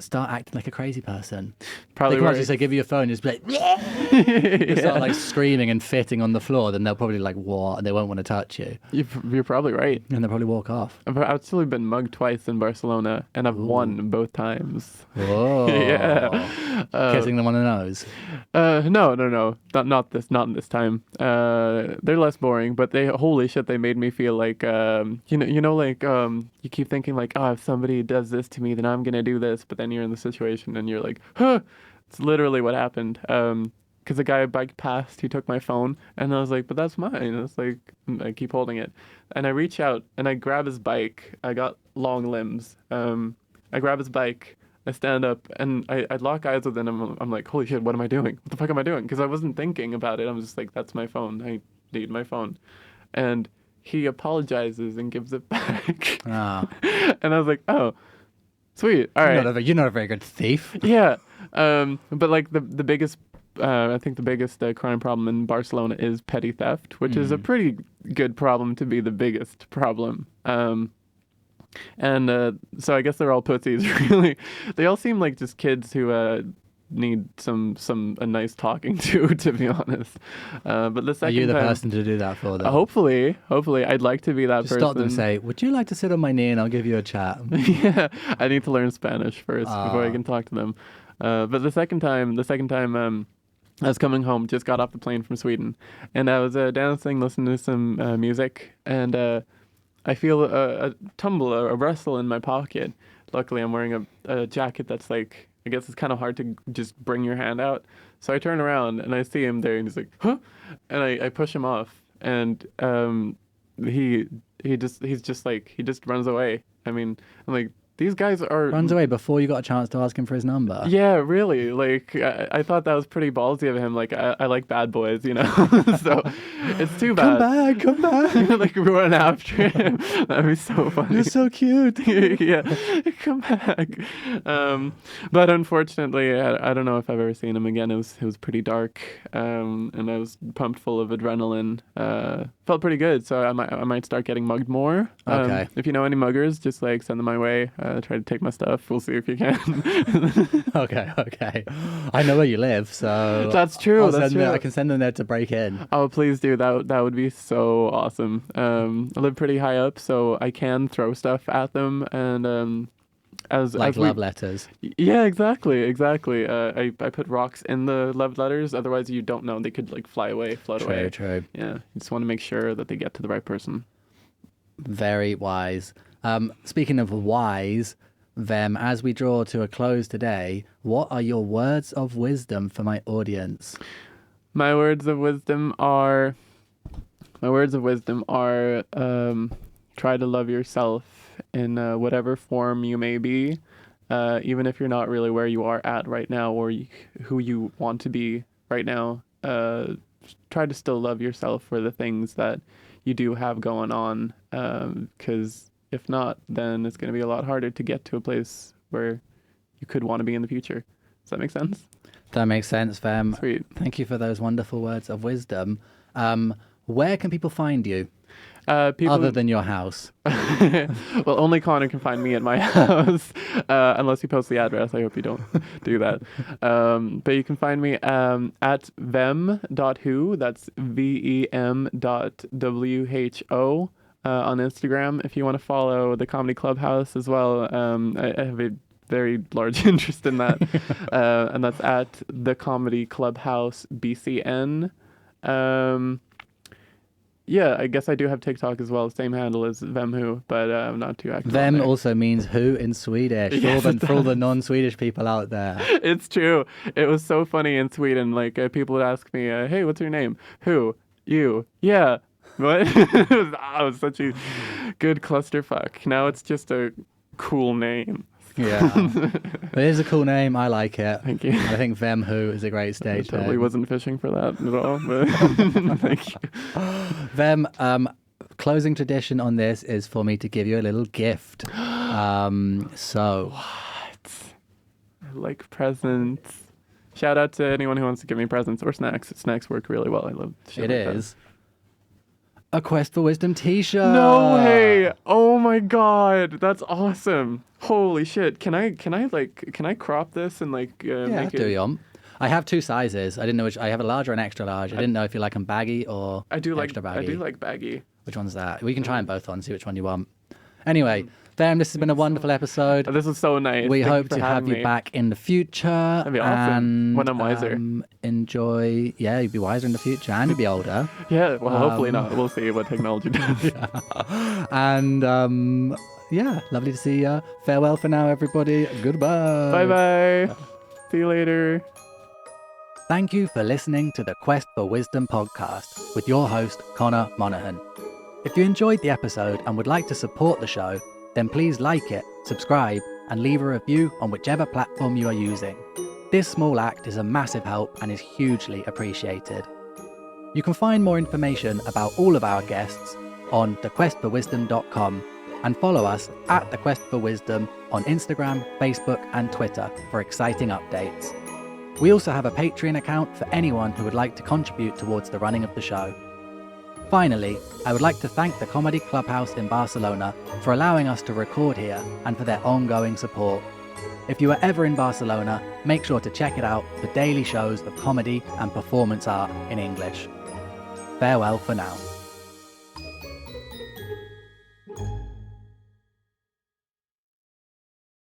start acting like a crazy person. Probably they can right. actually say, give you your phone, just be like, you start like screaming and fitting on the floor, then they'll probably like, what? And they won't want to touch you. You're probably right. And they'll probably walk off. I've actually been mugged twice in Barcelona, and I've won both times. Whoa. Yeah. Kissing them on the nose. No. Not this time. They're less boring, but holy shit, they made me feel like, you keep thinking like, oh, if somebody does this to me, then I'm going to do this. But then you're in the situation and you're like, huh, it's literally what happened. Because the guy biked past, he took my phone, and I was like, but that's mine. It's like, I keep holding it. And I reach out and I grab his bike. I got long limbs. I grab his bike. I stand up and I lock eyes with him. I'm like, holy shit, what am I doing? What the fuck am I doing? Because I wasn't thinking about it. I'm just like, that's my phone. I need my phone. And he apologizes and gives it back. Oh. And I was like, oh, sweet. All right. You're not a very good thief. Yeah. But like the biggest, I think the biggest crime problem in Barcelona is petty theft, which is a pretty good problem to be the biggest problem. And so I guess they're all pussies, really. They all seem like just kids who need a nice talking to be honest. But the second Are you the time, person to do that for them? Hopefully, I'd like to be that Just person. stop them and say, would you like to sit on my knee and I'll give you a chat? Yeah, I need to learn Spanish first before I can talk to them. But the second time, I was coming home, just got off the plane from Sweden, and I was dancing, listening to some music, and I feel a tumble, a rustle in my pocket. Luckily, I'm wearing a jacket that's like, I guess it's kind of hard to just bring your hand out. So I turn around and I see him there, and he's like, huh? And I push him off, and he just runs away. I mean, I'm like, these guys are... Runs away before you got a chance to ask him for his number. Yeah, really. Like, I thought that was pretty ballsy of him. Like, I like bad boys, you know? So it's too bad. Come back. Like, run after him. That'd be so funny. You're so cute. Yeah, come back. But unfortunately, I don't know if I've ever seen him again. It was pretty dark, and I was pumped full of adrenaline. Felt pretty good, so I might start getting mugged more. Okay. If you know any muggers, just like send them my way. Try to take my stuff. We'll see if you can. Okay. I know where you live, so That's true. I can send them there to break in. Oh, please do. That would be so awesome. I live pretty high up, so I can throw stuff at them, and as love letters. Yeah, exactly. I put rocks in the love letters. Otherwise, you don't know. They could like fly away, float away. True. Yeah, you just want to make sure that they get to the right person. Very wise. Speaking of wise, Vem, as we draw to a close today, what are your words of wisdom for my audience? My words of wisdom are try to love yourself in whatever form you may be, even if you're not really where you are at right now or who you want to be right now. Try to still love yourself for the things that you do have going on, because if not, then it's going to be a lot harder to get to a place where you could want to be in the future. Does that make sense? That makes sense, Vem. Sweet. Thank you for those wonderful words of wisdom. Where can people find you? Other than your house. Well, only Connor can find me at my house, unless you post the address. I hope you don't do that. But you can find me at vem.who. That's vem.who on Instagram. If you want to follow the Comedy Clubhouse as well, I have a very large interest in that. And that's at the Comedy Clubhouse BCN. Yeah, I guess I do have TikTok as well. Same handle as Vem Who, but I'm not too active. Vem also means who in Swedish. Yes, for all the non-Swedish people out there. It's true. It was so funny in Sweden. Like people would ask me, "Hey, what's your name?" Who? You? Yeah. What? It was such a good clusterfuck. Now it's just a cool name. Yeah, it is a cool name. I like it. Thank you. I think Vem Who is a great stage I totally name. wasn't fishing for that at all, but thank you. Vem, closing tradition on this is for me to give you a little gift. So What? I like presents. Shout out to anyone who wants to give me presents or snacks. Snacks work really well. I love shit. it like is a Quest for Wisdom t-shirt. No way! Oh my god, that's awesome! Holy shit! Can I crop this and make it? Do you? I have two sizes. I didn't know which. I have a large or an extra large. I didn't know if you like them baggy or extra baggy. I do like baggy. Which one's that? We can try them both on, see which one you want. Anyway, Vem, this has been a wonderful episode. This is so nice. We Thank hope to have you me. back in the future. That'd be awesome. And, when I'm wiser. Enjoy. Yeah, you'll be wiser in the future and you'll be older. Yeah, well, hopefully not. We'll see what technology does. And yeah, lovely to see you. Farewell for now, everybody. Goodbye. Bye-bye. See you later. Thank you for listening to the Quest for Wisdom podcast with your host, Connor Monaghan. If you enjoyed the episode and would like to support the show, then please like it, subscribe, and leave a review on whichever platform you are using. This small act is a massive help and is hugely appreciated. You can find more information about all of our guests on thequestforwisdom.com and follow us at The Quest for Wisdom on Instagram, Facebook, and Twitter for exciting updates. We also have a Patreon account for anyone who would like to contribute towards the running of the show. Finally, I would like to thank the Comedy Clubhouse in Barcelona for allowing us to record here and for their ongoing support. If you are ever in Barcelona, make sure to check it out for daily shows of comedy and performance art in English. Farewell for now.